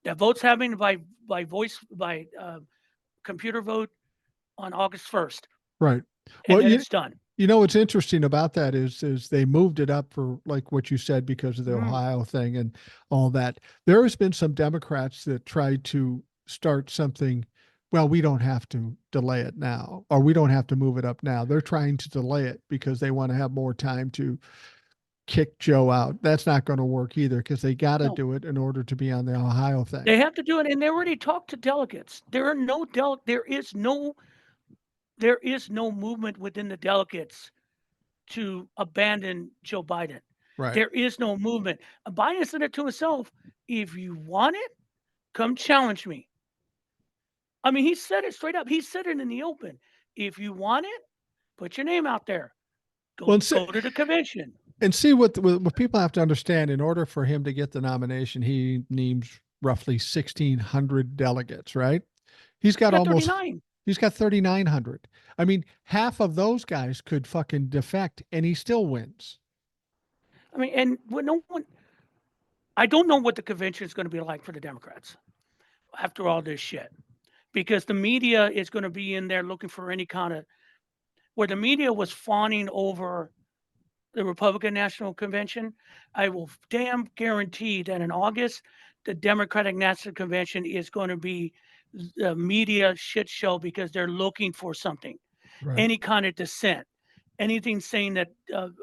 That vote's happening by voice by computer vote on August 1st, Right. and Well, then it's done. you know what's interesting about that is they moved it up for like what you said because of the Mm. Ohio thing and all that. There has been some Democrats that tried to start something well, we don't have to delay it now, or we don't have to move it up now. They're trying to delay it because they want to have more time to kick Joe out. That's not going to work either because they got to No, do it in order to be on the Ohio thing. they have to do it, and they already talked to delegates. There is no movement within the delegates to abandon Joe Biden. Right. There is no movement. Biden said it to himself. If you want it, come challenge me. I mean, he said it straight up. He said it in the open. If you want it, put your name out there. Well, Go to the convention. and see what people have to understand. In order for him to get the nomination, he needs roughly 1,600 delegates. Right? He's He got got almost 39. He's got 3,900. I mean, half of those guys could fucking defect and he still wins. I mean, and when no one, I don't know what the convention is going to be like for the Democrats after all this shit, because the media is going to be in there looking for any kind of, where the media was fawning over the Republican National Convention. I will damn guarantee that in August, the Democratic National Convention is going to be the media shit show because they're looking for something, Right. any kind of dissent, anything saying that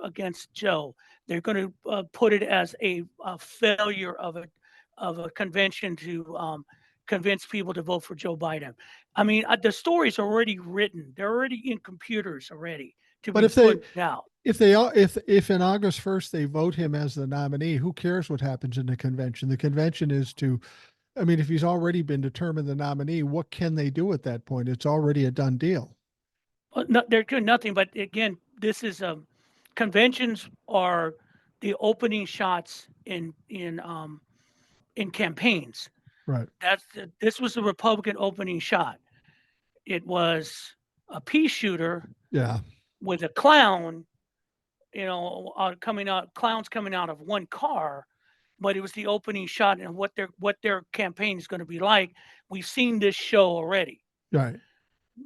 against Joe. They're going to put it as a failure of a convention to convince people to vote for Joe Biden. I mean, the story's already written. They're already in computers already to But be put out. if in August 1st they vote him as the nominee, who cares what happens in the convention? The convention is to, I mean, if he's already been determined the nominee, what can they do at that point? It's already a done deal. No, they're doing nothing. But again, this is conventions are the opening shots in campaigns. Right. This was the Republican opening shot. It was a pea shooter Yeah. with a clown, clowns coming out of one car, but it was the opening shot and what their campaign is going to be like. We've seen this show already. Right.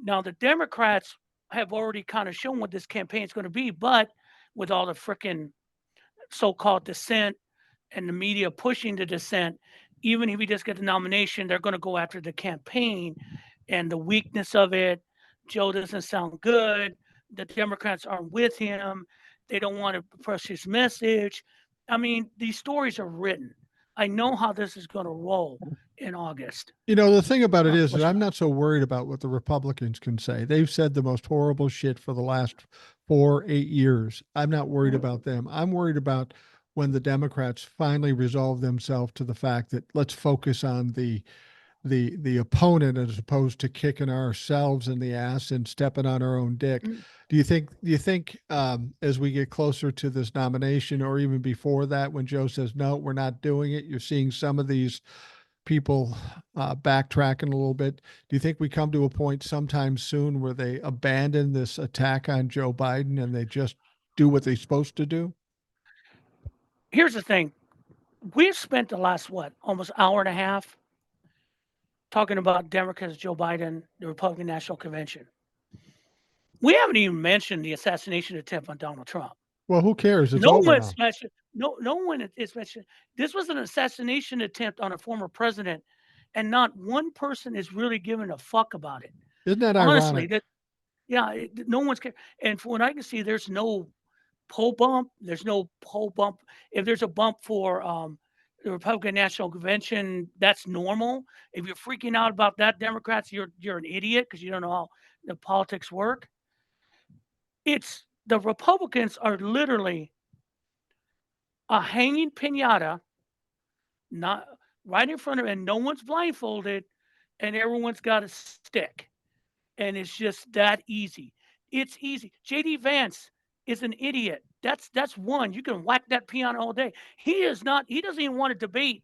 Now the Democrats have already kind of shown what this campaign is going to be, but with all the freaking so-called dissent and the media pushing the dissent, even if he just get the nomination, they're going to go after the campaign and the weakness of it. Joe doesn't sound good. The Democrats aren't with him. They don't want to push his message. I mean, these stories are written. I know how this is going to roll in August. The thing about it is that I'm Unfortunately. not so worried about what the Republicans can say. They've said the most horrible shit for the last 4, 8 years. I'm not worried about them. I'm worried about when the Democrats finally resolve themselves to the fact that let's focus on the opponent as opposed to kicking ourselves in the ass and stepping on our own dick. Mm. Do you think as we get closer to this nomination or even before that, when Joe says no, we're not doing it, you're seeing some of these people backtracking a little bit? Do you think we come to a point sometime soon where they abandon this attack on Joe Biden and they just do what they're supposed to do? Here's the thing. We've spent the last, almost hour and a half talking about Democrats, Joe Biden, the Republican National Convention. We haven't even mentioned the assassination attempt on Donald Trump. Well, who cares? It's No over one's now. mentioned. No one is mentioned. This was an assassination attempt on a former president, and not one person is really giving a fuck about it. Isn't that Honestly, ironic? no one's care. And from what I can see, there's no poll bump. There's no poll bump. If there's a bump for the Republican National Convention, that's normal. If you're freaking out about that, Democrats, you're an idiot because you don't know how the politics work. It's the Republicans are literally a hanging pinata, not right in front of, and no one's blindfolded, and everyone's got a stick, and it's just that easy. It's easy. JD Vance is an idiot. That's one. You can whack that peon all day. He is not. He doesn't even want to debate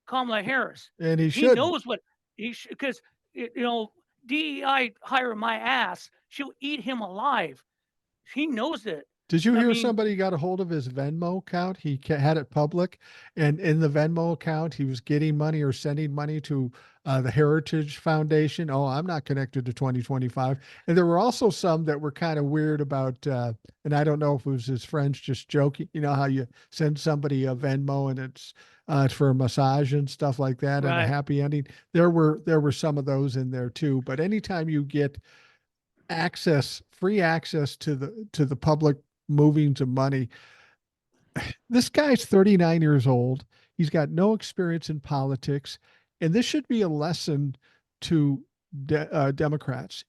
Kamala Harris. And he He shouldn't. knows what he should, because DEI hire my ass. She'll eat him alive. He knows it. Did you I hear mean, somebody got a hold of his Venmo account? He had it public, and in the Venmo account, he was getting money or sending money to the Heritage Foundation. Oh, I'm not connected to 2025. And there were also some that were kind of weird about, and I don't know if it was his friends just joking. You know how you send somebody a Venmo and it's for a massage and stuff like that, and a right. happy ending. There were some of those in there too. But anytime you get free access to the public movings of money. This guy's 39 years old. He's got no experience in politics, and this should be a lesson to Democrats.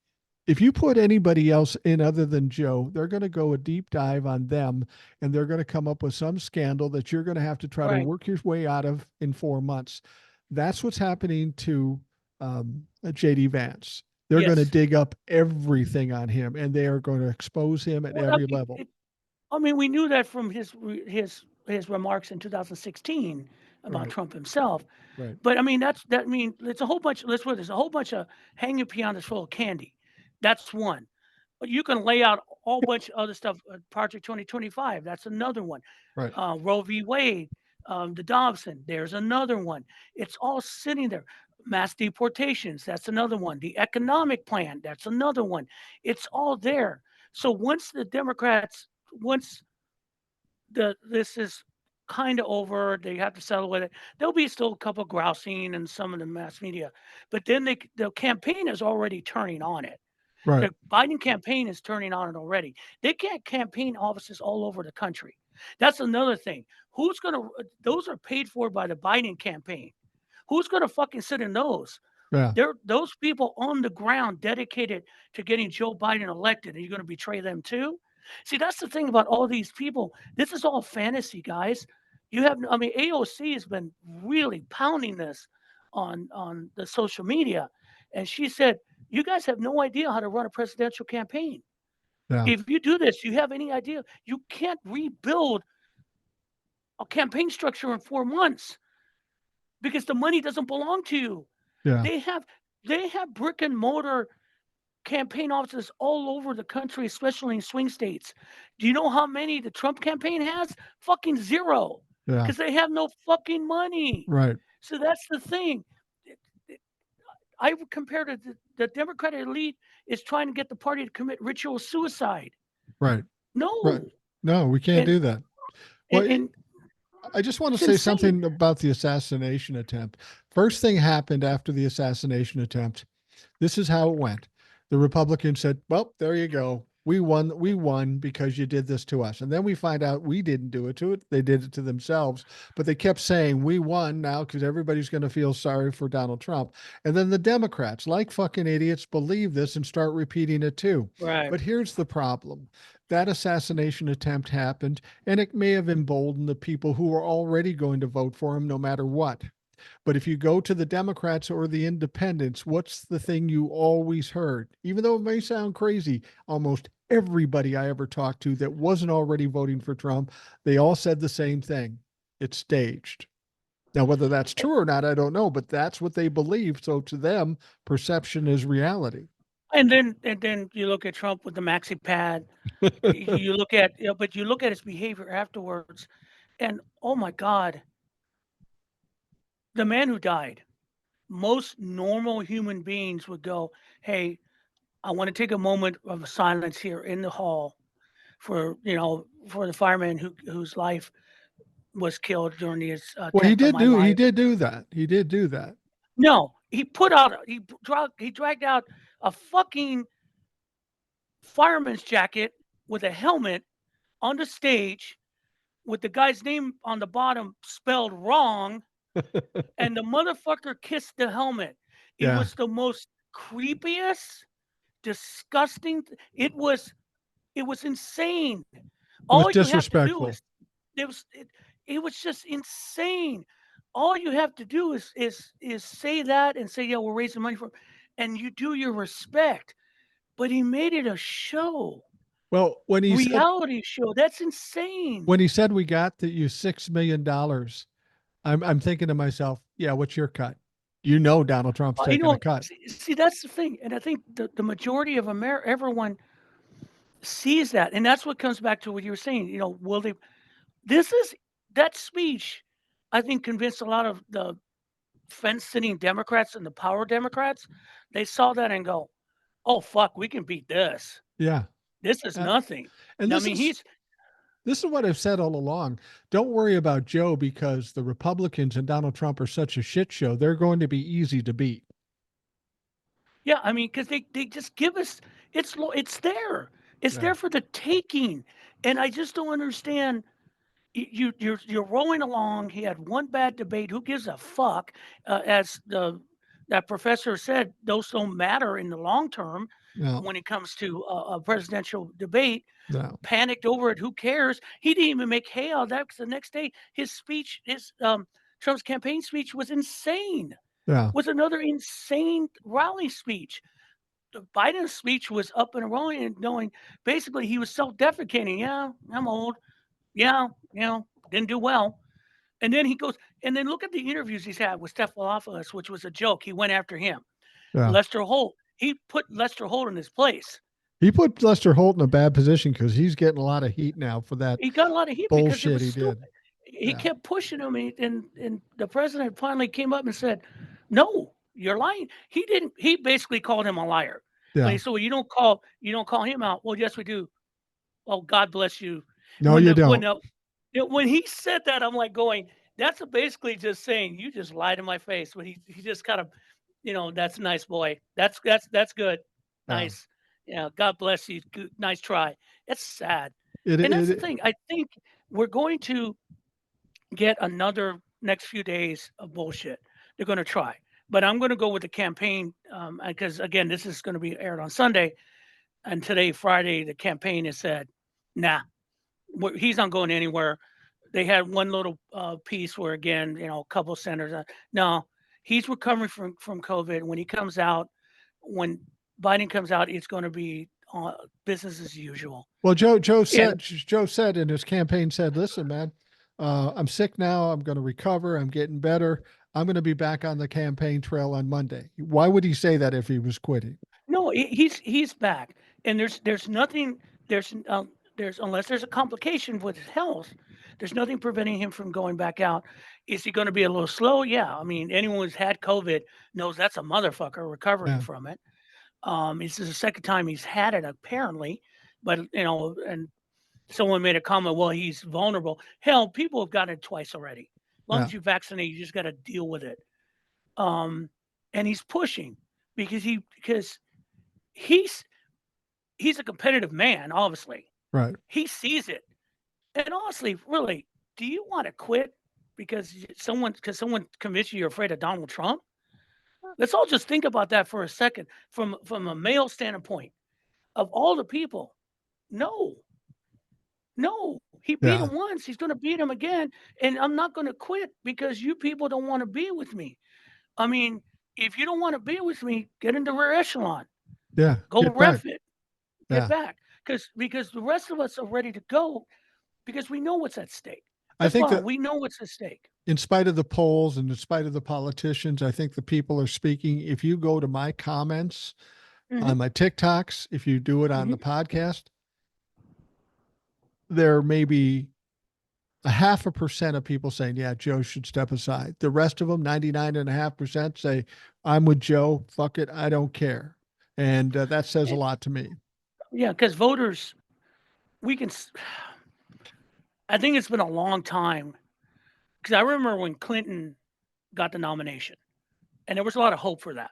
If you put anybody else in other than Joe, they're going to go a deep dive on them, and they're going to come up with some scandal that you're going to have to try to Right. work your way out of in 4 months. That's what's happening to JD Vance. They're going to Yes. dig up everything on him, and they are going to expose him at Well, every level. I mean, we knew that from his remarks in 2016 about Right, Trump himself. right, But I mean, I mean, it's a whole bunch. Let's put this: a whole bunch of hanging pianos full of candy. That's one. But you can lay out a whole bunch of other stuff. Project 2025. That's another one. right, Roe v. Wade, the Dobson. There's another one. It's all sitting there. Mass deportations. That's another one. The economic plan. That's another one. It's all there. So once the Democrats, once this is kind of over, they have to settle with it. There'll be still a couple grousing and some of the mass media, but then the campaign is already turning on it. right. The Biden campaign is turning on it already. They get campaign offices all over the country. That's another thing. Who's gonna? Those are paid for by the Biden campaign. Who's gonna fucking sit in those? Yeah, They're those people on the ground dedicated to getting Joe Biden elected. Are you going to betray them too? See, that's the thing about all these people. This is all fantasy, guys. You have, I mean, AOC has been really pounding this on the social media, and she said, "You guys have no idea how to run a presidential campaign. yeah, If you do this, you have any idea? You can't rebuild a campaign structure in 4 months because the money doesn't belong to you. yeah. They have they have brick and mortar campaign offices all over the country, especially in swing states. Do you know how many the Trump campaign has? Fucking zero, Yeah, because they have no fucking money. right, So that's the thing. It- it- I would compare to the Democratic elite is trying to get the party to commit ritual suicide. right, right. No, No, we can't and do that. Well, and I just want to it's say insane. something about the assassination attempt. First thing happened after the assassination attempt. This is how it went. The Republicans said, "Well, there you go. We won. We won because you did this to us." And then we find out we didn't do it to it. They did it to themselves. But they kept saying, "We won now," because everybody's going to feel sorry for Donald Trump. And then the Democrats, like fucking idiots, believe this and start repeating it too. Right. But here's the problem. That assassination attempt happened, and it may have emboldened the people who are already going to vote for him no matter what. But if you go to the Democrats or the independents, what's the thing you always heard? Even though it may sound crazy, almost everybody I ever talked to that wasn't already voting for Trump, they all said the same thing. It's staged. Now, whether that's true or not, I don't know, but that's what they believe. So to them, perception is reality. And then you look at Trump with the maxi pad. You look at, but you look at his behavior afterwards, and oh my God, the man who died. Most normal human beings would go, "Hey, I want to take a moment of silence here in the hall for for the fireman whose life was killed during his Well, attempt on my he life." did do that. He did do that. No, he dragged out a fucking fireman's jacket with a helmet on the stage with the guy's name on the bottom spelled wrong, and the motherfucker kissed the helmet. It Yeah. was the most creepiest, disgusting. It was insane. It was All you have to do disrespectful. is it was it, it was just insane. All you have to do is say that and say, "Yeah, we're raising money for," and you do your respect. But he made it a show, Well, reality show. That's insane. when he said we got the you $6 million, I'm thinking to myself, yeah, what's your cut? You know Donald Trump's taking a cut. See, that's the thing, and I think the majority of everyone, sees that, and that's what comes back to what you were saying. Will they? This is that speech. I think convinced a lot of the fence-sitting Democrats and the power Democrats. They saw that and go, "Oh fuck, we can beat this. Yeah. This is Uh, nothing." and I this mean, is this is what I've said all along. Don't worry about Joe because the Republicans and Donald Trump are such a shit show. They're going to be easy to beat. yeah, I mean, because they just give us it's there. It's Yeah. there for the taking, and I just don't understand. You're rolling along. He had one bad debate. Who gives a fuck? As that professor said, those don't matter in the long term No. when it comes to a presidential debate. No. Panicked over it. Who cares? He didn't even make hay out of that because the next day his speech, his Trump's campaign speech was insane. Yeah. Was another insane rally speech. The Biden speech was up and rolling and knowing basically he was self-deprecating. Yeah, I'm old. Yeah, didn't do well. And then he goes, and then look at the interviews he's had with Stephanopoulos, which was a joke. He went after him. Yeah. Lester Holt, he put Lester Holt in his place. He put Lester Holt in a bad position because he's getting a lot of heat now for that He got a lot of heat because it bullshit was he did. stupid. He Yeah. kept pushing him, and the president finally came up and said, "No, you're lying." He didn't. He basically called him a liar. But Yeah. he said, "Well, you don't call him out." Well, yes, we do. Oh, God bless you. No, When you the when don't. the when he said that, I'm like going, that's basically just saying you just lied in my face. But he just kind of, that's nice, boy. That's good. Yeah. Nice. Yeah. God bless you. Good, nice try. It's sad. And that's the It thing. I think we're going to get another next few days of bullshit. They're going to try. But I'm going to go with the campaign because, again, this is going to be aired on Sunday. And today, Friday, the campaign has said, nah, he's not going anywhere. They had one little piece where, again, a couple senators. No, he's recovering from COVID. When he comes out, when Biden comes out, it's going to be business as usual. Well, And Joe said in his campaign said, "Listen, man, I'm sick now. I'm going to recover. I'm getting better. I'm going to be back on the campaign trail on Monday." Why would he say that if he was quitting? no, he's back. And there's nothing there's unless there's a complication with his health, there's nothing preventing him from going back out. Is he going to be a little slow? Yeah, I mean, anyone who's had COVID knows that's a motherfucker recovering Yeah. from it. This is the second time he's had it apparently, but and someone made a comment, well, he's vulnerable. Hell, people have gotten it twice already. As long Yeah. as you vaccinate, you just got to deal with it. Um, and he's pushing because he's he's a competitive man, obviously. Right. He sees it. And honestly, really, do you want to quit because someone convinced you you're afraid of Donald Trump? Let's all just think about that for a second from a male standpoint. Of all the people, no, no. He beat Yeah. him once. He's going to beat him again. And I'm not going to quit because you people don't want to be with me. I mean, if you don't want to be with me, get in the rear echelon. Yeah. Go Get back. ref it. Get Yeah. back. Because the rest of us are ready to go because we know what's at stake. I That's think why that we know what's at stake. in spite of the polls and in spite of the politicians, I think the people are speaking. If you go to my comments Mhm, on my TikToks, if you do it on mhm. the podcast, there may be a 0.5% of people saying, yeah, Joe should step aside. The rest of them, 99.5%, say, I'm with Joe. Fuck it. I don't care. And that says a Eh, lot to me. yeah, because voters, we can. I think it's been a long time because I remember when Clinton got the nomination, and there was a lot of hope for that.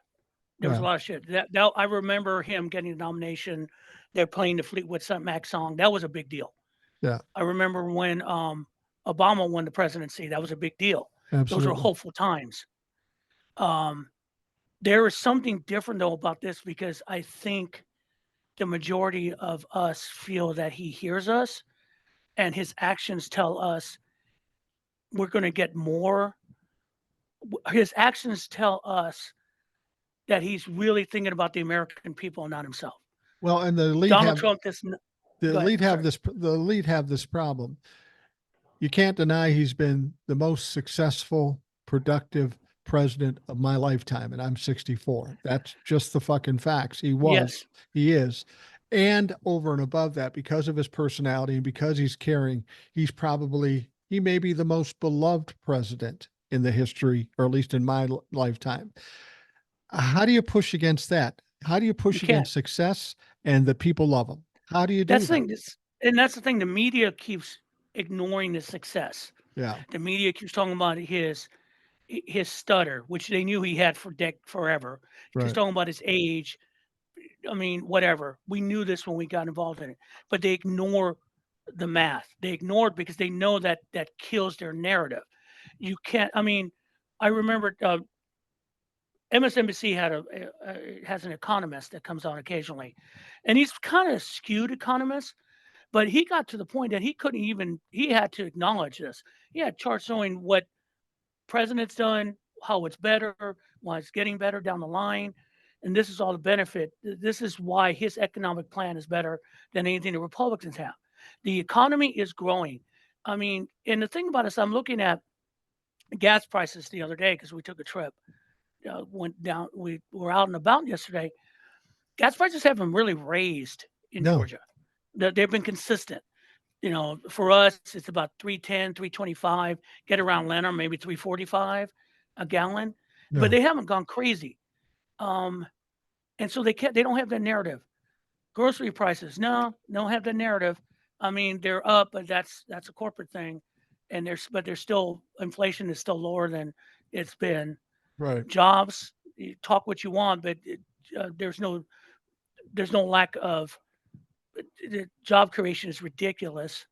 There was a Yeah. lot of shit. That I remember him getting the nomination. They're playing the Fleetwood Mac song. That was a big deal. Yeah. I remember when Obama won the presidency. That was a big deal. Those were Absolutely. hopeful times. Um, there is something different though about this because I think the majority of us feel that he hears us and his actions tell us we're going to get more. His actions tell us that he's really thinking about the American people and not himself. Well, and the elite Donald have Trump, go ahead. Sorry. the elite have this problem. You can't deny he's been the most successful, productive president of my lifetime, and I'm 64. That's just the fucking facts. Yes. He is. And over and above that, because of his personality and because he's caring, he may be the most beloved president in the history, or at least in my lifetime. How do you push against that? How do you You push can't. against success and that people love him? How do you do That's the that? thing. And that's the thing. The media keeps ignoring the success. Yeah, The media keeps talking about his stutter, which they knew he had for forever. Keeps right. talking about his age. I mean, whatever. We knew this when we got involved in it, but they ignore the math. They ignore it because they know that that kills their narrative. You can't. I mean, I remember MSNBC has an economist that comes on occasionally, and he's kind of skewed economist. But he got to the point that he couldn't even. He had to acknowledge this. He had charts showing what president's done, how it's better, why it's getting better down the line. And this is all the benefit. This is why his economic plan is better than anything the Republicans have. The economy is growing. I mean, and the thing about this, I'm looking at gas prices the other day because we took a trip. Went down. We were out and about yesterday. Gas prices haven't really raised in No, Georgia. They've been consistent. For us, it's about 310, 325. Get around Leonard, maybe 345 a gallon, but no. they haven't gone crazy. Um, and so they don't have that narrative. Grocery prices, no, don't have the narrative. I mean, they're up, but that's a corporate thing, and they're still inflation is still lower than it's been. Right. Jobs, you talk what you want, but there's no lack of the job creation is ridiculous.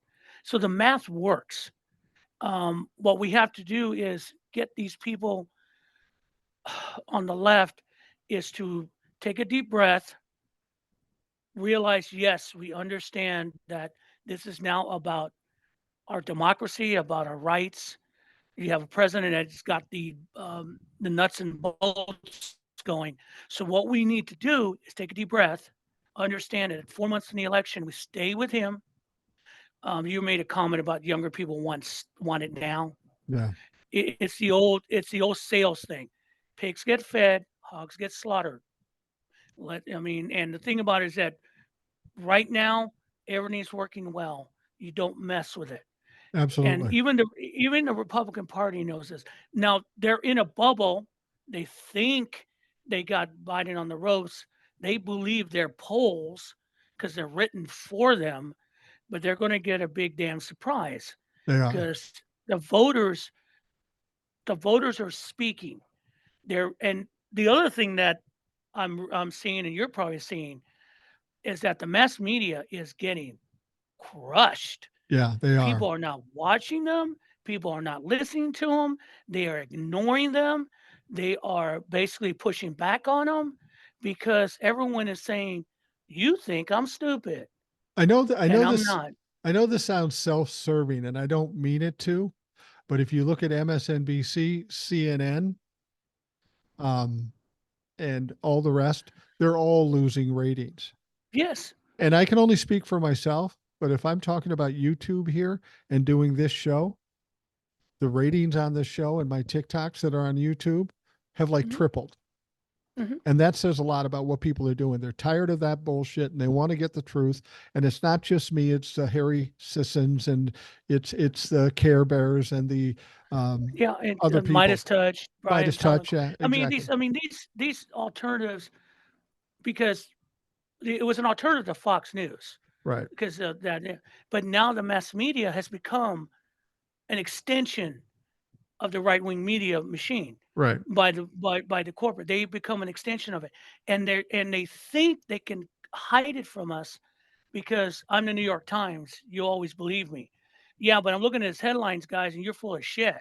So the math works. What we have to do is get these people on the left is to take a deep breath, realize, yes, we understand that this is now about our democracy, about our rights. You have a president that's got the nuts and bolts going. So what we need to do is take a deep breath, understand it. 4 months in the election, we stay with him. You made a comment about younger people want it now. Yeah, It's the old sales thing. Pigs get fed, hogs get slaughtered. And the thing about it is that right now everything's working well. You don't mess with it. And absolutely. even the Republican Party knows this. Now they're in a bubble. They think they got Biden on the ropes. They believe their polls because they're written for them, but they're going to get a big damn surprise They are. because the voters the voters are speaking. And the other thing that I'm seeing, and you're probably seeing, is that the mass media is getting crushed. Yeah, they People are. are not watching them. People are not listening to them. They are ignoring them. They are basically pushing back on them because everyone is saying, "You think I'm stupid, I know that and I'm not." I know this sounds self-serving and I don't mean it to, but if you look at MSNBC, CNN, um, and all the rest, they're all losing ratings. Yes. And I can only speak for myself, but if I'm talking about YouTube here and doing this show, the ratings on this show and my TikToks that are on YouTube have like Hmm. tripled. Hmm. And that says a lot about what people are doing. They're tired of that bullshit and they want to get the truth. And it's not just me; it's Harry Sissons and it's the Care Bears and the Yeah, and other people. Midas Touch, Brian Midas touch, Telek. yeah, I mean, exactly. these alternatives because it was an alternative to Fox News Right, because of that. But now the mass media has become an extension of the right wing media machine right. by the corporate. They become an extension of it, and they think they can hide it from us because I'm the New York Times. You always believe me. Yeah, but I'm looking at his headlines, guys, and you're full of shit.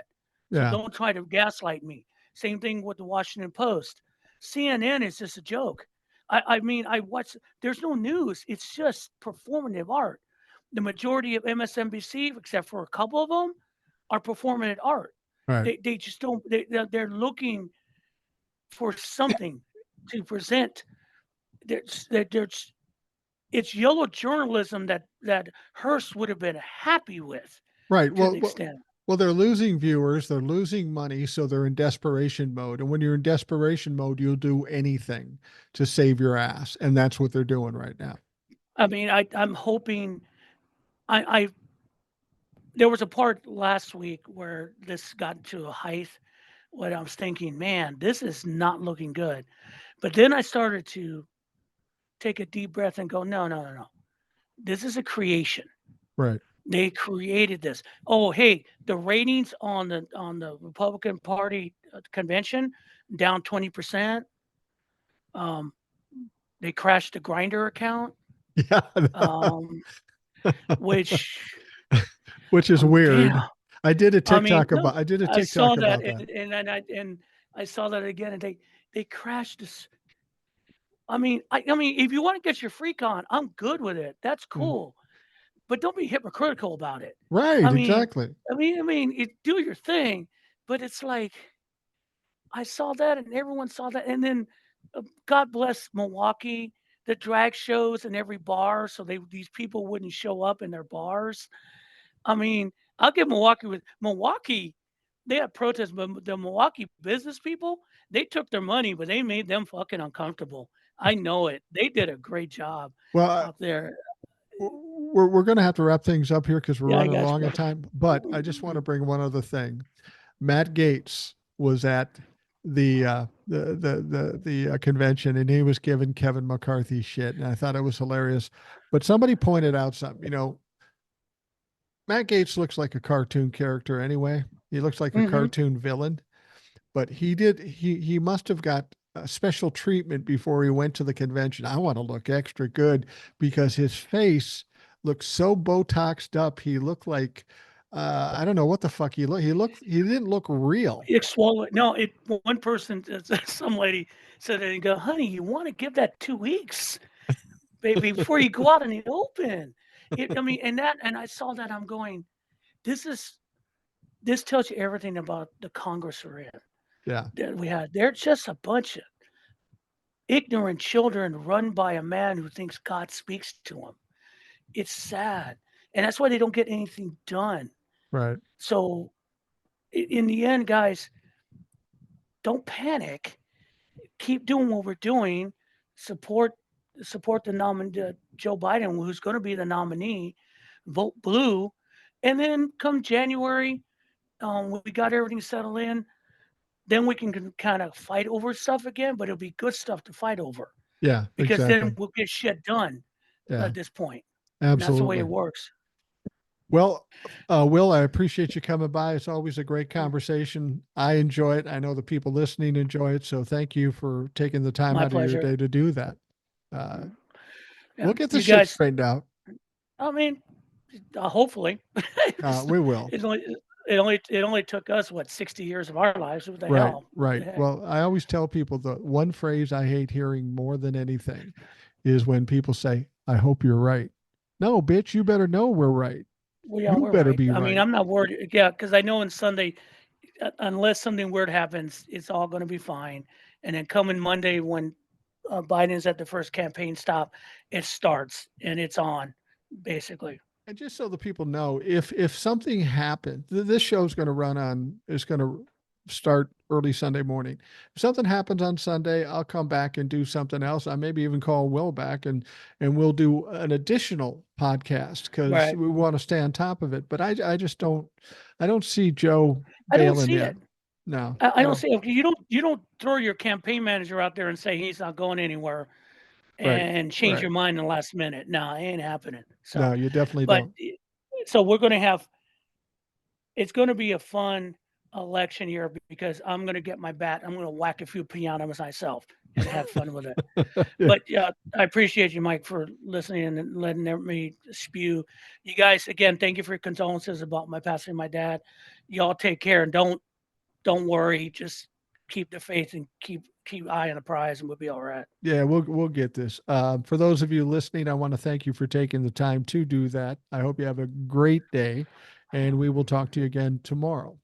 So Yeah, don't try to gaslight me. Same thing with the Washington Post. CNN is just a joke. I mean, I watch. There's no news. It's just performative art. The majority of MSNBC, except for a couple of them, are performative art. right. They just don't. They're looking for something to present. There's it's yellow journalism that Hearst would have been happy with Right. to the extent. Well, they're losing viewers, they're losing money, so they're in desperation mode. And when you're in desperation mode, you'll do anything to save your ass. And that's what they're doing right now. I mean, I'm hoping I there was a part last week where this got to a height when I was thinking, man, this is not looking good. But then I started to take a deep breath and go, no, no, no, no. This is a creation. Right. They created this. Oh, hey, the ratings on the Republican Party convention down 20%. Um, they crashed the Grinder account, Yeah. um, which Which is damn. weird. I mean, no, I did a I saw TikTok that, about that. and I saw that again, and they crashed this. I mean, if you want to get your freak on, I'm good with it. That's Mm. cool, but don't be hypocritical about it. I Right, mean, exactly. do your thing, but it's like I saw that, and everyone saw that, and then God bless Milwaukee, the drag shows in every bar, so these people wouldn't show up in their bars. I mean, I'll give Milwaukee. They had protests, but the Milwaukee business people, they took their money, but they made them fucking uncomfortable. I know it. They did a great job Well, out there. we're going to have to wrap things up here because we're Yeah, I running got long you, on brother. time. But I just want to bring one other thing. Matt Gaetz was at the convention, and he was giving Kevin McCarthy shit, and I thought it was hilarious. But somebody pointed out something. Matt Gaetz looks like a cartoon character anyway. He looks like a Mhm. cartoon villain, but he must have got a special treatment before he went to the convention. I want to look extra good because his face looked so botoxed up. He looked like I don't know what the fuck he didn't look real. It swallowed. No, it. One person, some lady said, "And go, honey, you want to give that 2 weeks, baby, before you go out in the open." I mean, and I saw that. I'm going. This is this tells you everything about the Congress we're in. Yeah, That we had. They're just a bunch of ignorant children run by a man who thinks God speaks to him. It's sad, and that's why they don't get anything done. right. So, in the end, guys, don't panic. Keep doing what we're doing. Support support the Joe Biden, who's going to be the nominee. Vote blue, and then come January, when we got everything settled in, then we can kind of fight over stuff again. But it'll be good stuff to fight over Yeah, because exactly. then we'll get shit done Yeah, at this point, and that's the way it absolutely. works. Well, Will, I appreciate you coming by. It's always a great Mm, conversation. I enjoy it. I know the people listening enjoy it. So thank you for taking the time My out of your pleasure. day to do that. Uh, Mm, we'll Yeah, get this you shit guys. straightened out. I mean, hopefully, We will. it only it only took us what 60 years of our lives. What the Right, hell? What right. the heck? Well, I always tell people the one phrase I hate hearing more than anything is when people say, I hope you're right. No, bitch, you better know we're right. Well, yeah, You we're better right. be I mean, right. I'm not worried. Yeah, because I know on Sunday, unless something weird happens, it's all going to be fine. And then coming Monday, when Biden's at the first campaign stop, it starts and it's on, basically. And just so the people know, if something happened, this show is going to run on is going to start early Sunday morning. If something happens on Sunday, I'll come back and do something else. I maybe even call Will back and we'll do an additional podcast because Right. we want to stay on top of it. But I just I don't see Joe I don't bailing see it. in. No, I I don't don't. see it. You don't throw your campaign manager out there and say he's not going anywhere Right, and change right. your mind in the last minute. No, it ain't happening. No, So, you definitely but don't. so we're going to have it's going to be a fun election year because I'm going to get my bat. I'm going to whack a few pianos myself and have fun with it. Yeah. But yeah, I appreciate you, Mike, for listening and letting me spew. You guys, again, thank you for your condolences about my passing, my dad. Y'all take care and don't worry. Just keep the faith and keep eye on the prize, and we'll be all right. Yeah, we'll get this. For those of you listening, I want to thank you for taking the time to do that. I hope you have a great day, and we will talk to you again tomorrow.